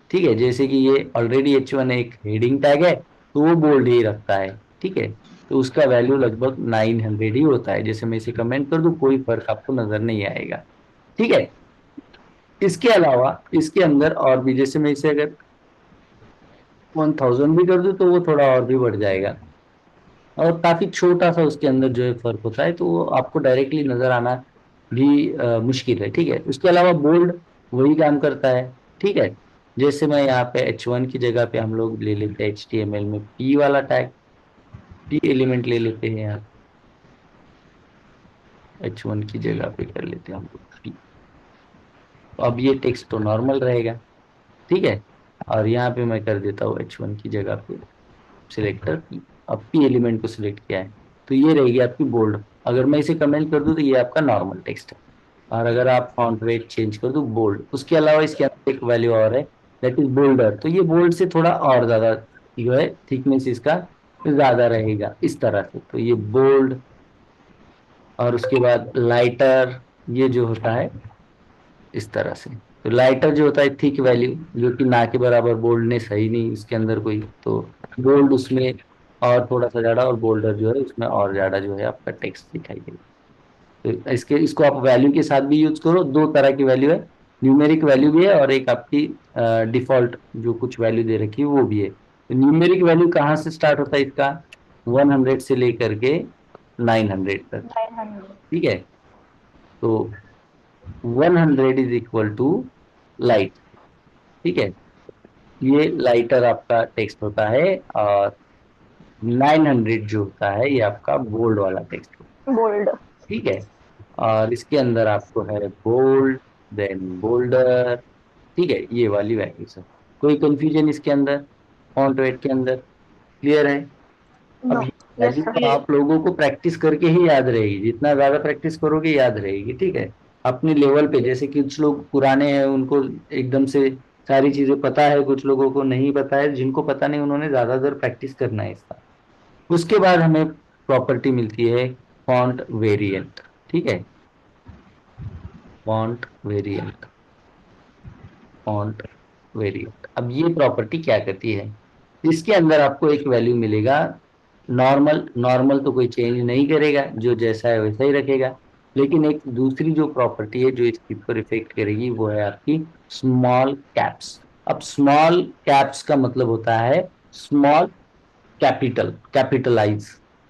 ठीक है, जैसे कि ये ऑलरेडी H1 एक हेडिंग टैग है तो वो बोल्ड ही रखता है। ठीक है, तो उसका वैल्यू लगभग 900 ही होता है। जैसे मैं इसे कमेंट कर दूं, कोई फर्क आपको नजर नहीं आएगा। ठीक है। इसके अलावा इसके अंदर और भी, जैसे मैं इसे अगर 1000 भी कर दूं तो वो थोड़ा और भी बढ़ जाएगा, और काफी छोटा सा उसके अंदर जो है फर्क होता है, तो वो आपको डायरेक्टली नजर आना भी मुश्किल है। ठीक है। उसके अलावा बोल्ड वही काम करता है। ठीक है। जैसे मैं यहाँ पे H1 की जगह पे हम लोग ले लेते हैं HTML में P वाला टैग, P एलिमेंट ले लेते हैं यहाँ, H1 की जगह पे कर लेते हैं हम लोग P। तो अब ये टेक्स्ट तो नॉर्मल रहेगा। ठीक है। और यहाँ पे मैं कर देता हूँ H1 की जगह पे सिलेक्टर P। अब P एलिमेंट को सिलेक्ट किया है, तो ये रहेगी आपकी बोल्ड। अगर मैं इसे कमेंट कर दूं तो ये आपका नॉर्मल टेक्स्ट है। और अगर आप फॉन्ट वेट चेंज कर दो बोल्ड, उसके अलावा इसके अंदर एक वैल्यू और है, दैट इज बोल्डर। तो ये बोल्ड से थोड़ा और ज्यादा जो है थिकनेस इसका ज्यादा रहेगा इस तरह से, तो ये बोल्ड। और उसके बाद लाइटर, ये जो होता है इस तरह से, तो लाइटर जो होता है थिक वैल्यू, जो कि ना के बराबर, बोल्डनेस है ही नहीं इसके अंदर कोई, तो बोल्ड उसमें और थोड़ा सा ज्यादा, और बोल्डर जो है उसमें और ज्यादा जो है आपका टेक्स्ट दिखाई देगा। तो इसको आप वैल्यू के साथ भी यूज करो। दो तरह की वैल्यू है, न्यूमेरिक वैल्यू भी है और एक आपकी डिफॉल्ट जो कुछ वैल्यू दे रखी है वो भी है। तो न्यूमेरिक वैल्यू कहाँ से स्टार्ट होता है इसका? 100 से लेकर के 900 तक। 900। ठीक है। तो 100 इज इक्वल टू लाइट। ठीक है। ये लाइटर आपका टेक्स्ट होता है, और 900 जो होता है ये आपका बोल्ड वाला टेक्स्ट होता बोल्ड। है। ठीक है। और इसके अंदर आपको है बोल्ड, देन बोल्डर। ठीक है, ये वाली वैल्यूज है। कोई कंफ्यूजन इसके अंदर फॉन्ट वेट के अंदर? क्लियर है? अब नो। ये यस वैल्यू सर। तो आप लोगों को प्रैक्टिस करके ही याद रहेगी, जितना ज्यादा प्रैक्टिस करोगे याद रहेगी। ठीक है। अपने लेवल पे, जैसे कि कुछ लोग पुराने हैं उनको एकदम से सारी चीजें पता है, कुछ लोगों को नहीं पता है, जिनको पता नहीं उन्होंने ज्यादा देर प्रैक्टिस करना है इसका। उसके बाद हमें प्रॉपर्टी मिलती है फॉन्ट वेरिएंट। ठीक है। Font variant, font variant. अब ये प्रॉपर्टी क्या करती है? इसके अंदर आपको एक वैल्यू मिलेगा नॉर्मल। नॉर्मल तो कोई चेंज नहीं करेगा, जो जैसा है वैसा ही रखेगा। लेकिन एक दूसरी जो प्रॉपर्टी है जो इस चीज पर इफेक्ट करेगी, वो है आपकी स्मॉल कैप्स। अब स्मॉल कैप्स का मतलब होता है स्मॉल कैपिटल, कैपिटलाइज।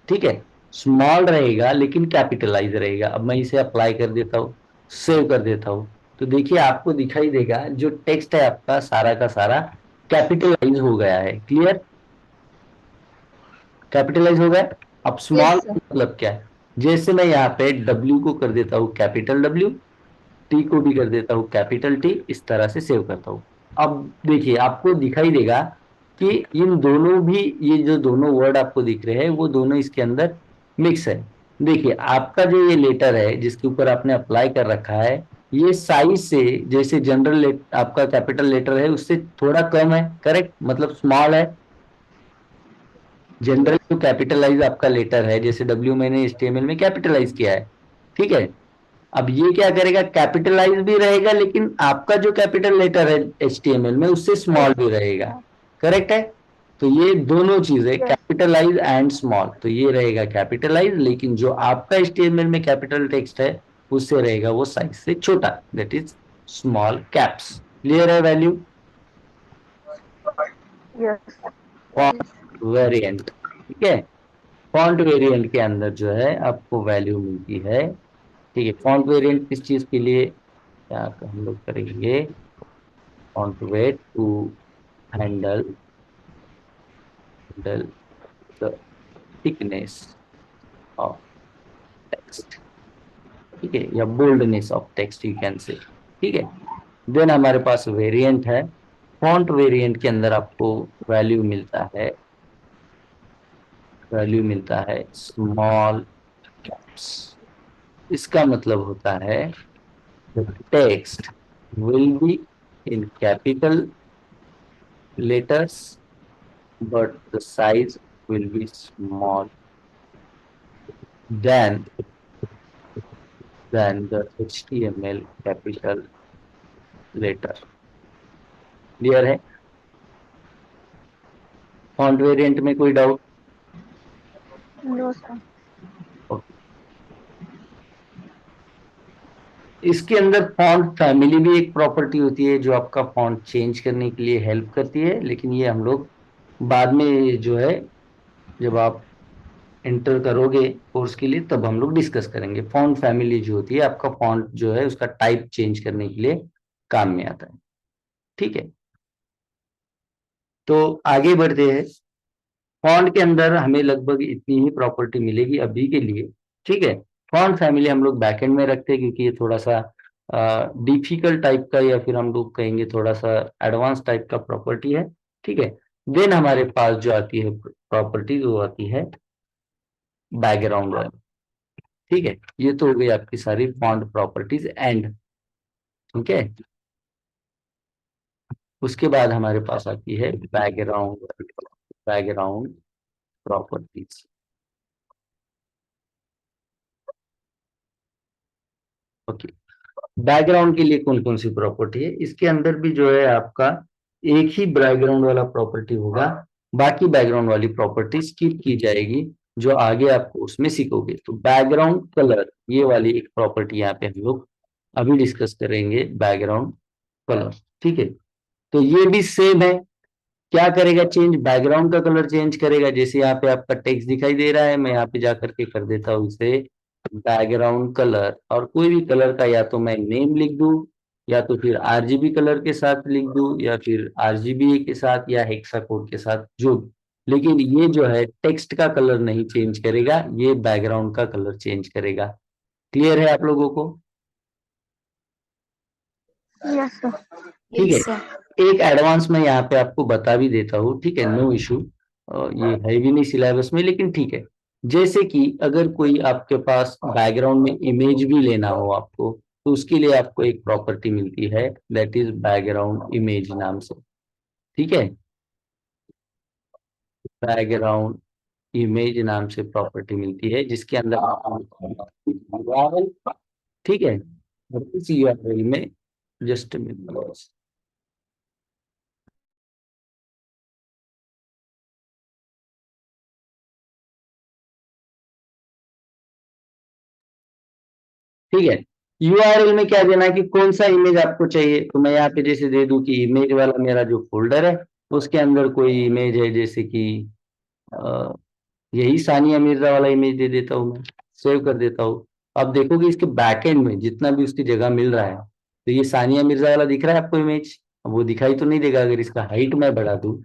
ठीक है। स्मॉल रहेगा लेकिन कैपिटलाइज रहेगा। अब मैं इसे अप्लाई कर देता हूँ, सेव कर देता हूँ, तो देखिए आपको दिखाई देगा जो टेक्स्ट है आपका सारा का सारा कैपिटलाइज हो गया है। क्लियर? कैपिटलाइज हो गया। अब स्मॉल Yes, sir. मतलब क्या है? जैसे मैं यहाँ पे डब्ल्यू को कर देता हूँ कैपिटल डब्ल्यू, टी को भी कर देता हूँ कैपिटल टी, इस तरह से सेव करता हूँ। अब देखिए आपको दिखाई देगा कि इन दोनों भी, ये जो दोनों वर्ड आपको दिख रहे हैं वो दोनों इसके अंदर मिक्स है। देखिए आपका जो ये लेटर है जिसके ऊपर आपने अप्लाई कर रखा है, ये साइज से, जैसे जनरल आपका कैपिटल लेटर है उससे थोड़ा कम है, करेक्ट, मतलब स्मॉल है। जनरल जो कैपिटलाइज आपका लेटर है, जैसे डब्ल्यू मैंने HTML में कैपिटलाइज किया है। ठीक है। अब ये क्या करेगा, कैपिटलाइज भी रहेगा लेकिन आपका जो कैपिटल लेटर है HTML में उससे स्मॉल भी रहेगा। करेक्ट है? तो ये दोनों चीजें, यस। कैपिटलाइज एंड स्मॉल, तो ये रहेगा कैपिटलाइज, लेकिन जो आपका HTML में कैपिटल टेक्स्ट है उससे रहेगा वो साइज से छोटा, that is small caps. Clear है value? Yes. Yes. Font variant. ठीक है। फॉन्ट वेरिएंट के अंदर जो है आपको वैल्यू मिलती है। ठीक है। फॉन्ट वेरिएंट किस चीज के लिए, क्या हम लोग करेंगे, font weight to handle the thickness of text. ठीक है, या boldness of text you can say. ठीक है। देन हमारे पास वेरिएंट है। फॉन्ट वेरिएंट के अंदर आपको वैल्यू मिलता है, वैल्यू मिलता है स्मॉल कैप्स। इसका मतलब होता है the text will be in capital letters but the size will be small than the HTML capital letter। Clear है? फॉन्ट वेरिएंट में कोई डाउट? No sir. ओके। इसके अंदर फॉन्ट फैमिली भी एक प्रॉपर्टी होती है जो आपका फॉन्ट चेंज करने के लिए हेल्प करती है, लेकिन ये हम लोग बाद में जो है, जब आप एंटर करोगे कोर्स के लिए तब हम लोग डिस्कस करेंगे। फॉन्ट फैमिली जो होती है, आपका फॉन्ट जो है उसका टाइप चेंज करने के लिए काम में आता है। ठीक है, तो आगे बढ़ते हैं। फॉन्ट के अंदर हमें लगभग इतनी ही प्रॉपर्टी मिलेगी अभी के लिए। ठीक है, फॉन्ट फैमिली हम लोग बैकएंड में रखते हैं क्योंकि ये थोड़ा सा डिफिकल्ट टाइप का, या फिर हम लोग कहेंगे थोड़ा सा एडवांस टाइप का प्रॉपर्टी है। ठीक है, देन हमारे पास जो आती है प्रॉपर्टी वो आती है बैकग्राउंड वाली। ठीक है, ये तो हो गई आपकी सारी फॉन्ट प्रॉपर्टीज एंड। ठीक है, उसके बाद हमारे पास आती है background, background properties. Okay, background के लिए कौन कौन सी प्रॉपर्टी है? इसके अंदर भी जो है आपका एक ही बैकग्राउंड वाला प्रॉपर्टी होगा, बाकी बैकग्राउंड वाली प्रॉपर्टी स्किप की जाएगी जो आगे आपको उसमें सीखोगे। तो बैकग्राउंड कलर, ये वाली एक प्रॉपर्टी यहाँ पे हम लोग अभी डिस्कस करेंगे, बैकग्राउंड कलर। ठीक है, तो ये भी सेम है। क्या करेगा चेंज? बैकग्राउंड का कलर चेंज करेगा। जैसे यहाँ पे आपका टेक्स्ट दिखाई दे रहा है, मैं यहाँ पे जा करके कर देता हूँ इसे बैकग्राउंड कलर, और कोई भी कलर का या तो मैं नेम लिख दूं, या तो फिर आरजीबी कलर के साथ लिख दूं, या फिर आरजीबी के साथ, या हेक्सा कोड के साथ, जो भी। लेकिन ये जो है टेक्स्ट का कलर नहीं चेंज करेगा, ये बैकग्राउंड का कलर चेंज करेगा। क्लियर है आप लोगों को? Yes sir. ठीक है, Yes, sir. एक एडवांस में यहाँ पे आपको बता भी देता हूँ। ठीक है, नो इशू, ये है भी नहीं सिलेबस में, लेकिन ठीक है। जैसे कि अगर कोई आपके पास बैकग्राउंड में इमेज भी लेना हो आपको, तो उसके लिए आपको एक प्रॉपर्टी मिलती है, दैट इज बैकग्राउंड इमेज नाम से। ठीक है, बैकग्राउंड इमेज नाम से प्रॉपर्टी मिलती है, जिसके अंदर URL, ठीक है, और इस URL में जस्ट ठीक है, यूआरएल में क्या देना है कि कौन सा इमेज आपको चाहिए। तो मैं यहाँ पे जैसे दे दूं कि इमेज वाला मेरा जो फोल्डर है उसके अंदर कोई इमेज है, जैसे कि अ, यही सानिया मिर्जा वाला इमेज दे देता हूँ, मैं सेव कर देता हूँ। अब देखोगे इसके बैकएंड में जितना भी उसकी जगह मिल रहा है, तो ये सानिया मिर्जा वाला दिख रहा है आपको इमेज। अब वो दिखाई तो नहीं देगा अगर इसका हाइट मैं बढ़ा दूं,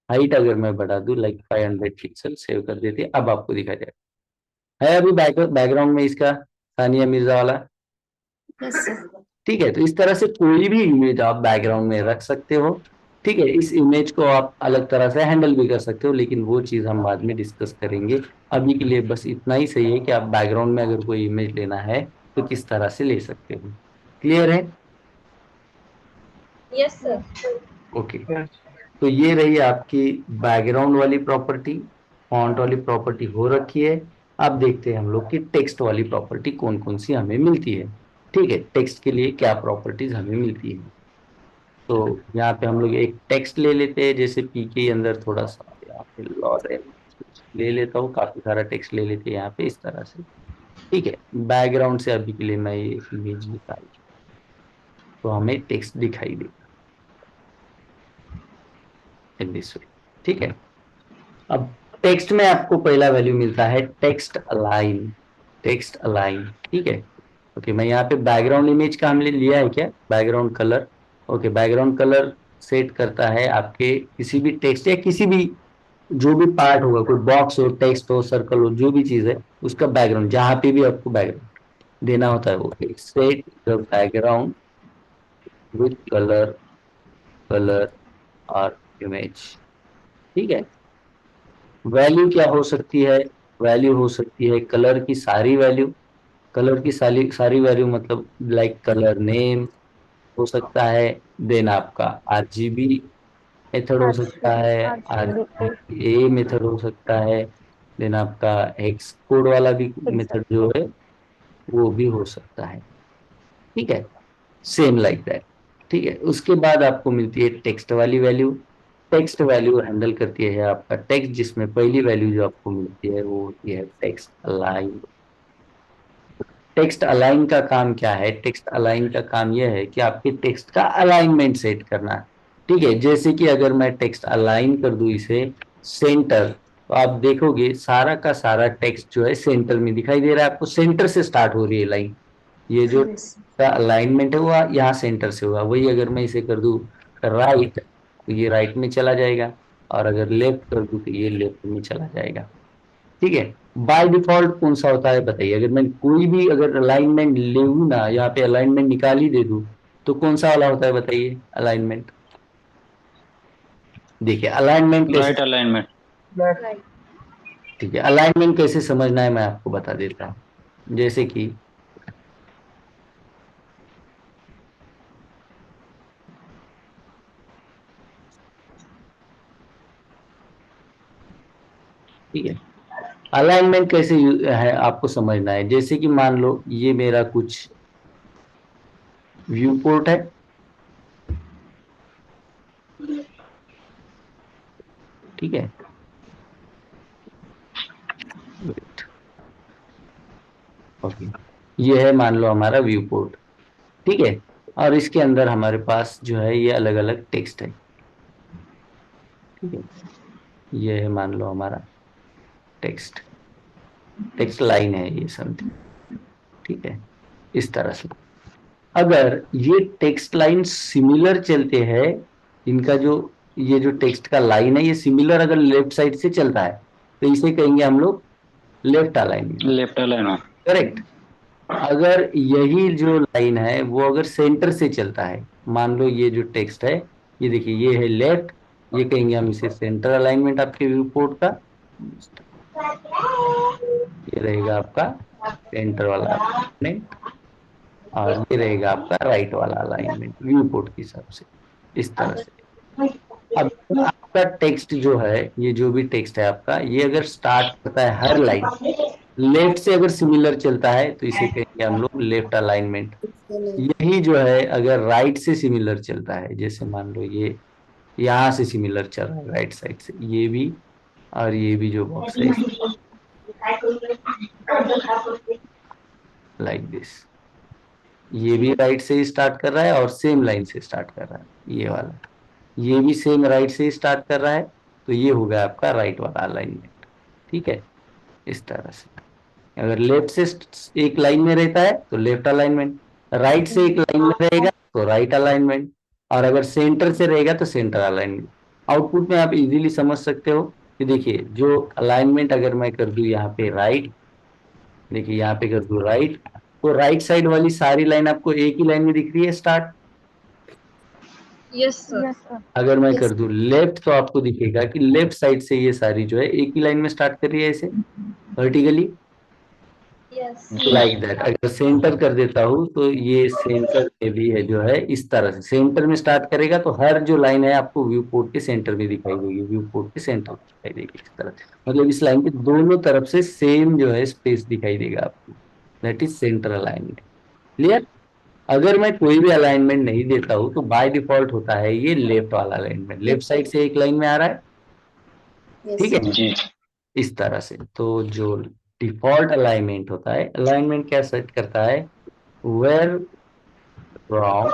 हाइट अगर मैं बढ़ा दूं लाइक 500 पिक्सल, सेव कर देते हैं, अब आपको दिखा जाएगा। है अभी बैकग्राउंड में इसका सानिया मिर्जा वाला। Yes, sir. ठीक है, तो इस तरह से कोई भी इमेज आप बैकग्राउंड में रख सकते हो। ठीक है, इस इमेज को आप अलग तरह से हैंडल भी कर सकते हो, लेकिन वो चीज हम बाद में डिस्कस करेंगे। अभी के लिए बस इतना ही सही है कि आप बैकग्राउंड में अगर कोई इमेज लेना है तो किस तरह से ले सकते हो। क्लियर है? Yes, sir. ओके, तो ये रही आपकी बैकग्राउंड वाली प्रॉपर्टी, फॉन्ट वाली प्रॉपर्टी हो रखी है। अब देखते हैं हम लोग कि टेक्स्ट वाली प्रॉपर्टी कौन कौन सी हमें मिलती है। ठीक है, टेक्स्ट के लिए क्या प्रॉपर्टीज हमें मिलती है। तो यहाँ पे हम लोग एक टेक्स्ट ले लेते हैं, जैसे पी के अंदर थोड़ा सा यहाँ पे लॉरेल ले लेता हूँ, काफी सारा टेक्स्ट ले लेते हैं यहाँ पे इस तरह से। ठीक है, बैकग्राउंड से अभी के लिए मैं ये इमेज निकाल, तो हमें टेक्स्ट दिखाई देगा इन दिस वे। ठीक है, अब टेक्स्ट में आपको पहला वैल्यू मिलता है टेक्स्ट अलाइन, टेक्स्ट अलाइन। ठीक है, ओके, मैं यहाँ पे बैकग्राउंड इमेज का हमने लिया है क्या, background colour. Okay, background colour set करता है आपके किसी भी टेक्स्ट या किसी भी जो भी पार्ट होगा, कोई बॉक्स हो, टेक्स्ट हो, सर्कल हो, जो भी चीज है उसका बैकग्राउंड, जहां पे भी आपको बैकग्राउंड देना होता है वो set the background with colour, colour और इमेज। ठीक है, वैल्यू क्या हो सकती है? वैल्यू हो सकती है कलर की सारी वैल्यू, कलर की सारी सारी वैल्यू मतलब लाइक कलर नेम हो सकता है, देन आपका आरजीबी मेथड हो सकता आरजीबी, है, आरजीबी कोड। आरजीए मेथड हो सकता है, देन आपका हेक्स कोड वाला भी मेथड एग्जैक्ट। जो है वो भी हो सकता है। ठीक है, सेम लाइक दैट। ठीक है, उसके बाद आपको मिलती है टेक्स्ट वाली वैल्यू। टेक्स्ट वैल्यू हैंडल करती है आपका टेक्स्ट, जिसमें पहली वैल्यू जो आपको मिलती है वो होती है टेक्स्ट अलाइन। टेक्स्ट अलाइन का काम क्या है? टेक्स्ट अलाइन का काम यह है कि आपके टेक्स्ट का अलाइनमेंट सेट करना है। ठीक है, जैसे कि अगर मैं टेक्स्ट अलाइन कर दूं इसे सेंटर, तो आप देखोगे सारा का सारा टेक्स्ट जो है सेंटर में दिखाई दे रहा है आपको, सेंटर से स्टार्ट हो रही है लाइन। ये जो का अलाइनमेंट है वो यहाँ सेंटर से हुआ। वही अगर मैं इसे कर दूं राइट, तो ये राइट में चला जाएगा, और अगर लेफ्ट कर दूं तो ये लेफ्ट में चला जाएगा। ठीक है, बाय डिफॉल्ट कौन सा होता है बताइए? अगर मैं कोई भी अगर अलाइनमेंट ले लूं ना, यहाँ पे अलाइनमेंट निकाल ही दे दूं, तो कौन सा वाला होता है बताइए अलाइनमेंट? देखिए अलाइनमेंट कैसे, राइट अलाइनमेंट। Right. ठीक है, अलाइनमेंट कैसे समझना है मैं आपको बता देता हूँ। जैसे कि ठीक है, अलाइनमेंट कैसे है आपको समझना है। जैसे कि मान लो ये मेरा कुछ व्यू पोर्ट है, ठीक है, ओके, ये है मान लो हमारा व्यू पोर्ट। ठीक है, और इसके अंदर हमारे पास जो है ये अलग अलग टेक्स्ट है। ठीक है, ये है मान लो हमारा टेक्स्ट, टेक्स्ट लाइन है ये समथिंग। ठीक है, इस तरह से अगर ये टेक्स्ट लाइन सिमिलर चलते हैं, इनका जो ये जो टेक्स्ट का लाइन है ये सिमिलर अगर लेफ्ट साइड से चलता है, तो इसे कहेंगे हम लोग left alignment. Left alignment. Correct. अगर यही जो लाइन है वो अगर सेंटर से चलता है, मान लो ये जो टेक्स्ट है, ये देखिए ये है लेफ्ट, ये कहेंगे हम इसे सेंटर अलाइनमेंट आपके व्यू पोर्ट का। ये रहेगा आपका सेंटर वाला अलाइनमेंट, और ये रहेगा आपका राइट वाला अलाइनमेंट व्यू पोर्ट के हिसाब से, इस तरह से। अब आपका टेक्स्ट जो है, ये जो भी टेक्स्ट है आपका, ये अगर स्टार्ट करता है हर लाइन लेफ्ट से अगर सिमिलर चलता है, तो इसे कहेंगे हम लोग लेफ्ट अलाइनमेंट। यही जो है अगर राइट से सिमिलर चलता है, जैसे मान लो ये यहाँ से सिमिलर चल रहा है राइट साइड से, ये भी और ये भी जो बॉक्स है लाइक दिस, ये भी राइट से ही स्टार्ट कर रहा है और सेम लाइन से स्टार्ट कर रहा है ये वाला, ये भी सेम राइट से ही स्टार्ट कर रहा है, तो ये हो गया आपका राइट वाला अलाइनमेंट। ठीक है, इस तरह से अगर लेफ्ट से एक लाइन में रहता है तो लेफ्ट अलाइनमेंट, राइट से एक लाइन में रहेगा तो राइट अलाइनमेंट, और अगर सेंटर से रहेगा तो सेंटर अलाइनमेंट। आउटपुट में आप इजीली समझ सकते हो कि देखिए जो अलाइनमेंट अगर मैं कर दूं यहाँ पे राइट, देखिए यहाँ पे कर दूं राइट, तो राइट साइड वाली सारी लाइन आपको एक ही लाइन में दिख रही है start. Yes, sir. Yes, sir. अगर मैं कर दूं लेफ्ट, तो आपको दिखेगा कि लेफ्ट साइड से ये सारी जो है एक ही लाइन में स्टार्ट कर रही है ऐसे वर्टिकली, Yes. जी। Like that. अगर सेंटर कर देता हूँ तो ये सेंटर में भी है जो है इस तरह से सेंटर में स्टार्ट करेगा, तो हर जो लाइन है आपको व्यू पोर्ट के सेंटर में दिखाई देगी, व्यू पोर्ट के सेंटर में दिखाई देगी इस तरह से। मतलब इस लाइन के दोनों तरफ से सेम जो है स्पेस दिखाई देगा आपको, that is centre alignment. Clear? अगर मैं कोई भी अलाइनमेंट नहीं देता हूँ तो बाय डिफॉल्ट होता है ये लेफ्ट वाला अलाइनमेंट, लेफ्ट साइड से एक लाइन में आ रहा है। ठीक है, जी। इस तरह से। तो जो डिफॉल्ट अलाइनमेंट होता है, अलाइनमेंट क्या सेट करता है, where from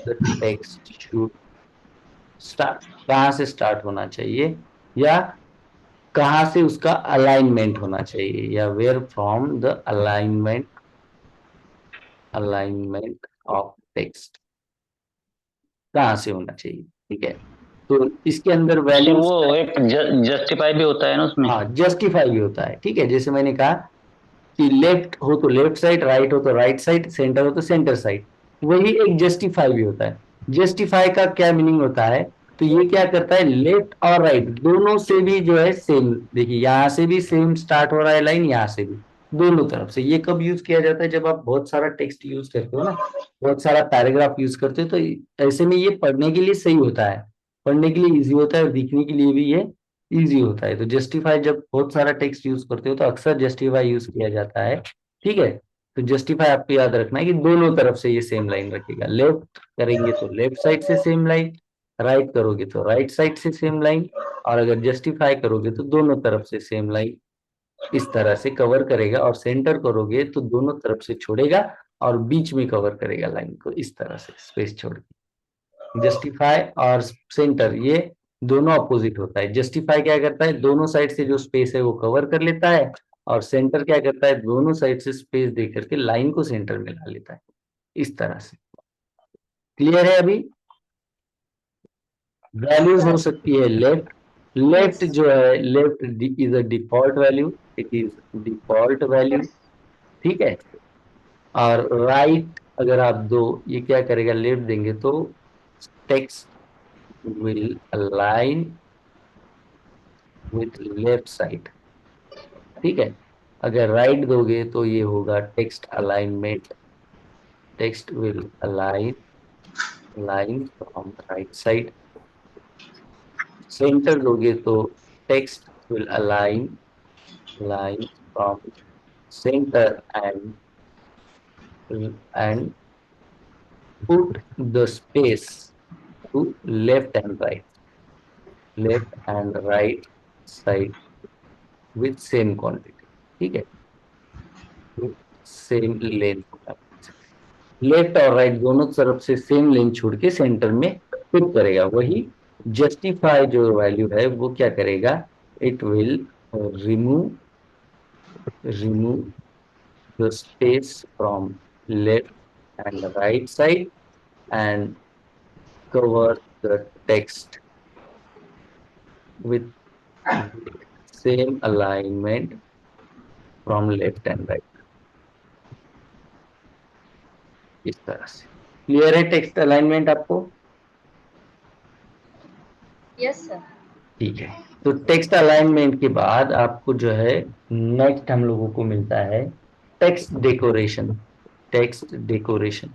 the text should start, कहाँ से स्टार्ट होना चाहिए, या कहाँ से उसका अलाइनमेंट होना चाहिए, या where from the alignment, alignment of text कहाँ से होना चाहिए। ठीक है, तो इसके अंदर सर वैल्यूज, वो एक जस्टिफाई भी होता है ना उसमें। हाँ जस्टिफाई भी होता है। ठीक है, जैसे मैंने कहा कि लेफ्ट हो तो लेफ्ट साइड, राइट हो तो राइट साइड, सेंटर हो तो सेंटर साइड, वही एक जस्टिफाई भी होता है। जस्टिफाई का क्या मीनिंग होता है, तो ये क्या करता है, लेफ्ट और राइट दोनों से भी जो है सेम, देखिए यहाँ से भी सेम स्टार्ट हो रहा है लाइन, यहाँ से भी, दोनों तरफ से। ये कब यूज किया जाता है, जब आप बहुत सारा टेक्स्ट यूज करते हो ना, बहुत सारा पैराग्राफ यूज करते हो, तो ऐसे में ये पढ़ने के लिए सही होता है, पढ़ने के लिए इजी होता है, और दिखने के लिए भी ये इजी होता है। तो जस्टिफाई जब बहुत सारा टेक्स्ट यूज करते हो तो अक्सर जस्टिफाई यूज किया जाता है। ठीक है, तो जस्टिफाई आपको याद रखना है कि दोनों तरफ से ये सेम लाइन रखेगा, लेफ्ट करेंगे तो लेफ्ट साइड से सेम लाइन, राइट करोगे तो राइट साइड से सेम लाइन, और अगर जस्टिफाई करोगे तो दोनों तरफ से सेम लाइन इस तरह से कवर करेगा, और सेंटर करोगे तो दोनों तरफ से छोड़ेगा और बीच में कवर करेगा लाइन को इस तरह से स्पेस छोड़ के। जस्टिफाई और सेंटर ये दोनों अपोजिट होता है। जस्टिफाई क्या करता है, दोनों साइड से जो स्पेस है वो कवर कर लेता है, और सेंटर क्या करता है, दोनों साइड से स्पेस दे करके लाइन को सेंटर में ला लेता है इस तरह से। क्लियर है अभी? वैल्यूज हो सकती है लेफ्ट, लेफ्ट Yes. जो है left is a default value, it is default value, Yes. ठीक है। और राइट अगर आप दो, ये क्या करेगा, लेफ्ट देंगे तो text will align with left side, ठीक है। अगर राइट दोगे तो ये होगा text alignment, text will align line from right side. Centre दोगे तो text will align line from center and put the space to left and right side with same quantity, ठीक है, सेम लेंथ। लेफ्ट और right दोनों तरफ से same length छोड़ के सेंटर में फिट करेगा। वही जस्टिफाई जो वैल्यू है वो क्या करेगा, it will remove remove the space from left and right side and cover the text with same alignment from left and right, इस तरह से। क्लियर है टेक्स्ट अलाइनमेंट आपको? Yes, sir. ठीक है। तो टेक्स्ट अलाइनमेंट के बाद आपको जो है नेक्स्ट हम लोगों को मिलता है text decoration. Text decoration,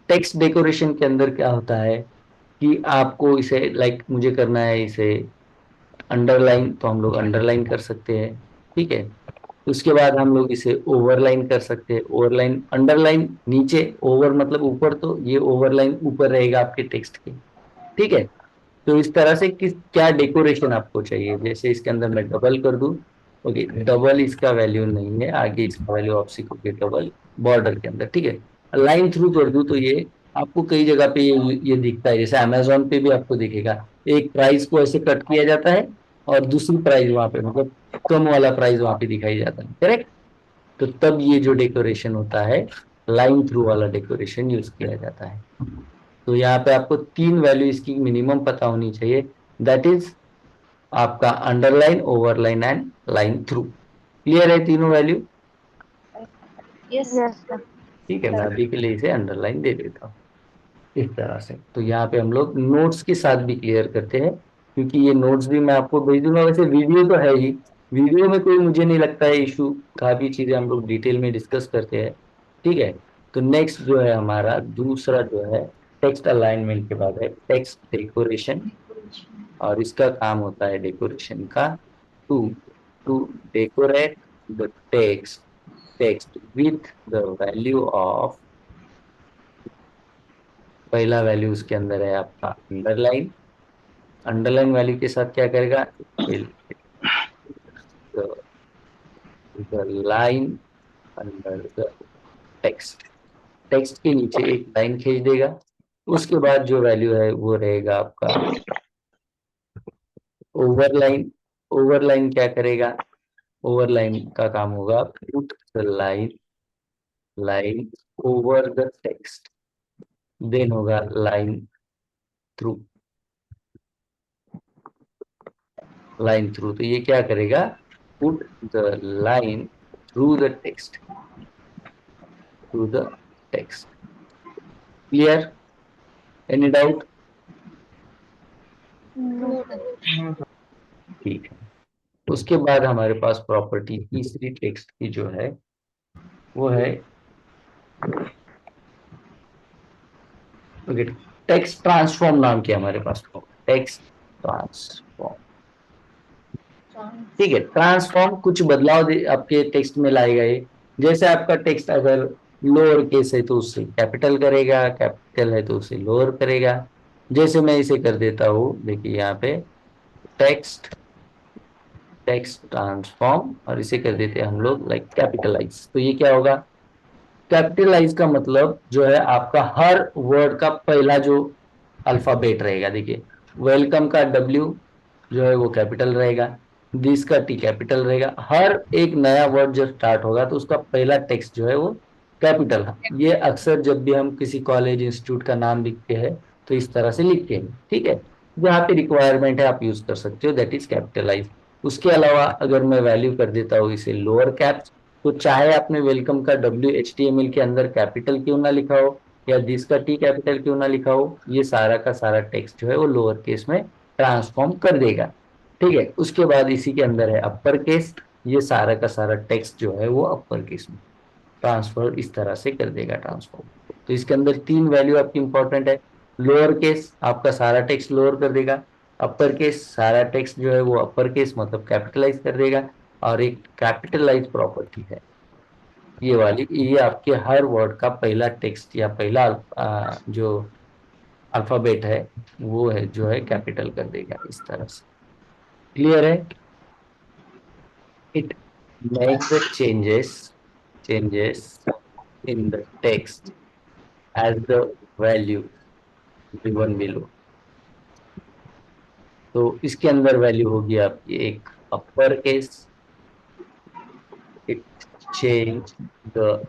text decoration के अंदर क्या होता है कि आपको इसे लाइक मुझे करना है इसे अंडरलाइन, तो हम लोग अंडरलाइन कर सकते हैं, ठीक है। उसके बाद हम लोग इसे ओवरलाइन कर सकते हैं, ओवरलाइन अंडरलाइन नीचे, ओवर मतलब ऊपर, तो ये ओवरलाइन ऊपर रहेगा आपके टेक्स्ट के, ठीक है। तो इस तरह से किस क्या डेकोरेशन आपको चाहिए, जैसे इसके अंदर मैं डबल कर दूं, ओके, डबल इसका वैल्यू नहीं है, आगे इसका वैल्यू ऑप्सिक होके डबल बॉर्डर के अंदर, ठीक है। लाइन थ्रू कर दूं तो ये आपको कई जगह पे ये दिखता है, जैसे अमेजोन पे भी आपको दिखेगा, एक प्राइस को ऐसे कट किया जाता है और दूसरी प्राइस वहां पे मतलब कम वाला प्राइस वहां पे दिखाई जाता है, करेक्ट। तो तब ये जो डेकोरेशन होता है लाइन थ्रू वाला डेकोरेशन यूज किया जाता है। तो यहाँ पे आपको तीन वैल्यू इसकी मिनिमम पता होनी चाहिए, दैट इज आपका underline, overline and line through. Clear है तीनों वैल्यू? Yes. Yes, sir. ठीक है, मैं अभी के लिए इसे अंडरलाइन दे देता हूँ इस तरह से। तो यहाँ पे हम लोग नोट्स के साथ भी क्लियर करते हैं, क्योंकि ये नोट्स भी मैं आपको भेज दूंगा। वैसे वीडियो तो है ही, वीडियो में कोई मुझे नहीं लगता है इशू, काफी चीजें हम लोग डिटेल में डिस्कस करते हैं, ठीक है। तो नेक्स्ट जो है हमारा दूसरा जो है टेक्स्ट अलाइनमेंट के बाद है टेक्स्ट डेकोरेशन, और इसका काम होता है डेकोरेशन का to to decorate the text with the value of, पहला वैल्यू उसके अंदर है आपका अंडरलाइन, अंडरलाइन वैल्यू के साथ क्या करेगा, the line under the text, text के नीचे एक लाइन खींच देगा। उसके बाद जो वैल्यू है वो रहेगा आपका ओवरलाइन। ओवरलाइन क्या करेगा, ओवरलाइन का काम होगा put the line over the text, then होगा लाइन थ्रू, लाइन थ्रू। तो ये क्या करेगा, put the line through the text, through the text. Clear? Any doubt? No, No, sir. sir. ठीक है। उसके बाद हमारे पास प्रॉपर्टी तीसरी टेक्स्ट की जो है वो है टेक्स्ट ट्रांसफॉर्म नाम की हमारे पास टेक्स्ट ट्रांसफॉर्म, ठीक है। ट्रांसफॉर्म कुछ बदलाव आपके टेक्स्ट में लाए गए, जैसे आपका टेक्स्ट अगर लोअर केस है तो उसे कैपिटल करेगा, कैपिटल है तो उसे लोअर करेगा, जैसे मैं इसे कर देता हूँ, देखिए यहाँ पे टेक्स्ट टेक्स्ट ट्रांसफॉर्म, और इसे कर देते हैं हम लोग लाइक कैपिटलाइज। तो ये क्या होगा, कैपिटलाइज का मतलब जो है आपका हर वर्ड का पहला जो अल्फाबेट रहेगा, देखिए वेलकम का डब्ल्यू जो है वो कैपिटल रहेगा, दिस का टी कैपिटल रहेगा। हर एक नया वर्ड जब स्टार्ट होगा तो उसका पहला टेक्स्ट जो है वो कैपिटल है। ये अक्सर जब भी हम किसी कॉलेज इंस्टीट्यूट का नाम लिखते हैं तो इस तरह से लिखते हैं, ठीक है। जहाँ पे रिक्वायरमेंट है आप यूज कर सकते हो, दैट इज कैपिटलाइज। उसके अलावा अगर मैं वैल्यू कर देता हूँ इसे लोअर कैप्स, तो चाहे आपने वेलकम का W H T M L के अंदर कैपिटल क्यों ना लिखा हो या दिस का टी कैपिटल क्यों ना लिखा हो, ये सारा का सारा टेक्स्ट जो है वो लोअर केस में ट्रांसफॉर्म कर देगा, ठीक है। उसके बाद इसी के अंदर है अपर केस, ये सारा का सारा टेक्स्ट जो है वो अपर केस में ट्रांसफर इस तरह से कर देगा ट्रांसफॉर्म। तो इसके अंदर तीन वैल्यू आपकी इंपॉर्टेंट है। लोअर केस आपका सारा टेक्स्ट लोअर कर देगा, अपर केस सारा टेक्स्ट जो है वो अपर केस मतलब कैपिटलाइज कर देगा, और एक कैपिटलाइज प्रॉपर्टी है ये वाली, ये आपके हर वर्ड का पहला टेक्स्ट या पहला जो अल्फाबेट है वो है जो है कैपिटल कर देगा इस तरह से। क्लियर है? It make the changes in the text as the value given below. तो इसके अंदर वैल्यू होगी आपकी एक upper case, it change the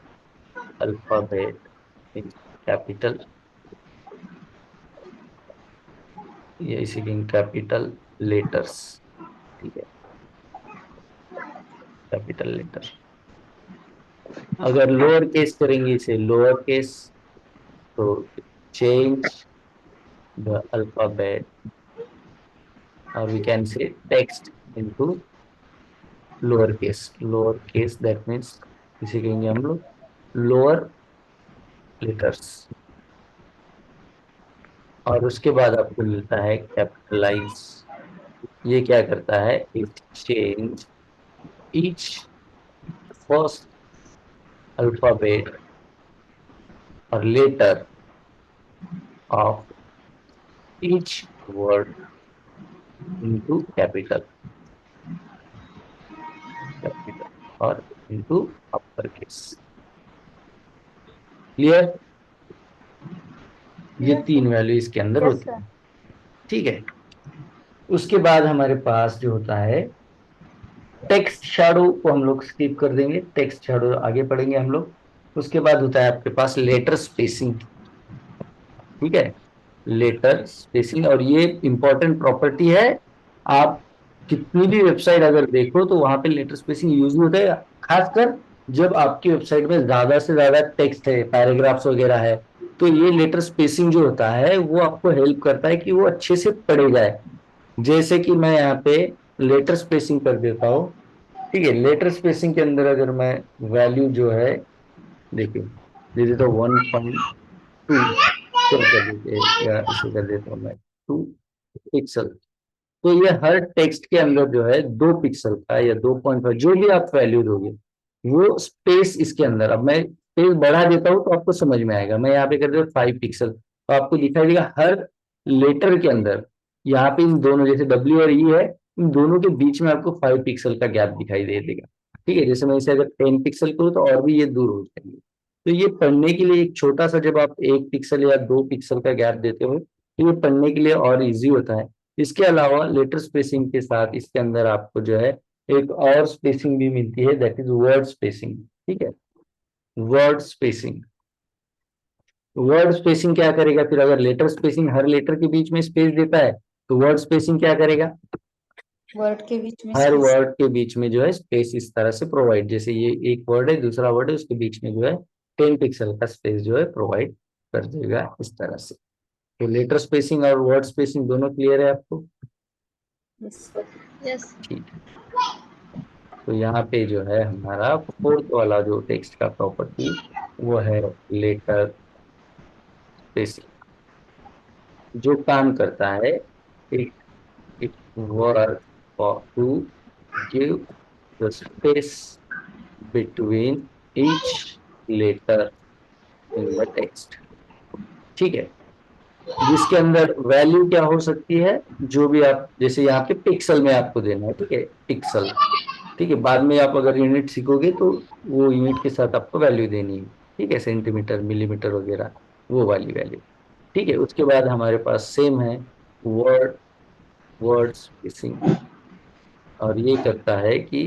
alphabet in capital, ये इसी कैपिटल लेटर्स, ठीक है, कैपिटल लेटर। अगर लोअर केस करेंगे इसे लोअर केस, तो चेंज द अल्फाबेट और we can say text into lower case that means इसे कहेंगे हम लोग लोअर लेटर्स। और उसके बाद आपको मिलता है कैपिटलाइज। ये क्या करता है, it change each first alphabet और letter of each word into capital, capital और इनटू अपर केस। क्लियर? ये तीन वैल्यू इसके अंदर Yes, होती sir. है, ठीक है। उसके बाद हमारे पास जो होता है टेक्स्ट शैडो को हम लोग स्किप कर देंगे, टेक्स्ट शैडो आगे पढ़ेंगे हम लोग। उसके बाद होता है आपके पास लेटर स्पेसिंग, ठीक है, लेटर स्पेसिंग, और ये इंपॉर्टेंट प्रॉपर्टी है। आप कितनी भी वेबसाइट अगर देखो तो वहां पे लेटर स्पेसिंग यूज होता है, खासकर जब आपकी वेबसाइट में ज्यादा से ज्यादा टेक्स्ट है, पैराग्राफ्स वगैरह है, तो ये लेटर स्पेसिंग जो होता है वो आपको हेल्प करता है कि वो अच्छे से पढ़े जाए। जैसे कि मैं यहाँ पे लेटर स्पेसिंग कर देता हूँ, ठीक है। लेटर स्पेसिंग के अंदर अगर मैं वैल्यू जो है, देखिए दे देता हूँ 1.2 कर देते हैं, या इसे कर देता हूँ मैं 2 पिक्सल। तो ये हर टेक्स्ट के अंदर जो है 2 पिक्सल का या 2.5 जो भी आप वैल्यू दोगे वो स्पेस इसके अंदर, अब मैं स्पेस बढ़ा देता हूँ तो आपको समझ में आएगा। मैं यहाँ पे कर देता हूँ 5 पिक्सल, तो आपको दिखाई देगा हर लेटर के अंदर, यहाँ पे इन दोनों जैसे डब्ल्यू और ई है, इन दोनों के बीच में आपको 5 पिक्सल का गैप दिखाई दे देगा, ठीक है। जैसे मैं इसे अगर 10 पिक्सल करूँ तो और भी ये दूर हो जाएंगे। तो ये पढ़ने के लिए एक छोटा सा, जब आप 1 पिक्सल या 2 पिक्सल का गैप देते हो तो ये पढ़ने के लिए और इजी होता है। इसके अलावा लेटर स्पेसिंग के साथ इसके अंदर आपको जो है एक और स्पेसिंग भी मिलती है, दैट इज वर्ड स्पेसिंग, ठीक है। वर्ड स्पेसिंग, वर्ड स्पेसिंग क्या करेगा फिर, अगर लेटर स्पेसिंग हर लेटर के बीच में स्पेस देता है तो वर्ड स्पेसिंग क्या करेगा, वर्ड के बीच में हर स्पेस। वर्ड के बीच में जो है स्पेस इस तरह से प्रोवाइड, जैसे ये एक वर्ड है दूसरा वर्ड है उसके बीच में जो है 10 पिक्सल का स्पेस जो है प्रोवाइड कर देगा इस तरह से। तो लेटर स्पेसिंग और वर्ड स्पेसिंग दोनों क्लियर है आपको? Yes. Yes. ठीक है। तो यहाँ पे जो है हमारा फोर्थ वाला जो टेक्स्ट का प्रॉपर्टी वो है लेटर स्पेसिंग, जो काम करता है it it work for to give the space between each letter in the text, ठीक है। जिसके अंदर वैल्यू क्या हो सकती है, जो भी आप, जैसे यहाँ पे पिक्सल में आपको देना है, ठीक है, पिक्सल, ठीक है, बाद में आप अगर यूनिट सीखोगे तो वो यूनिट के साथ आपको वैल्यू देनी है, ठीक है, सेंटीमीटर मिलीमीटर वगैरह, वो वाली वैल्यू, ठीक है। उसके बाद हमारे पास सेम है वर्ड, वर्ड स्पेसिंग, और ये करता है कि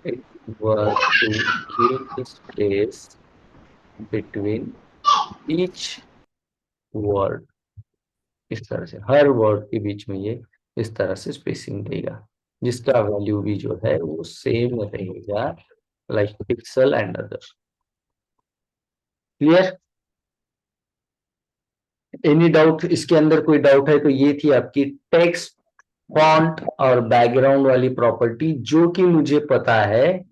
it work to keep space between each word, इस तरह से हर वर्ड के बीच में ये इस तरह से स्पेसिंग देगा, जिसका वैल्यू भी जो है वो सेम रहेगा, like pixel and other. Clear? Any doubt? इसके अंदर कोई डाउट है तो ये थी आपकी टेक्स्ट, फॉन्ट और बैकग्राउंड वाली प्रॉपर्टी, जो कि मुझे पता है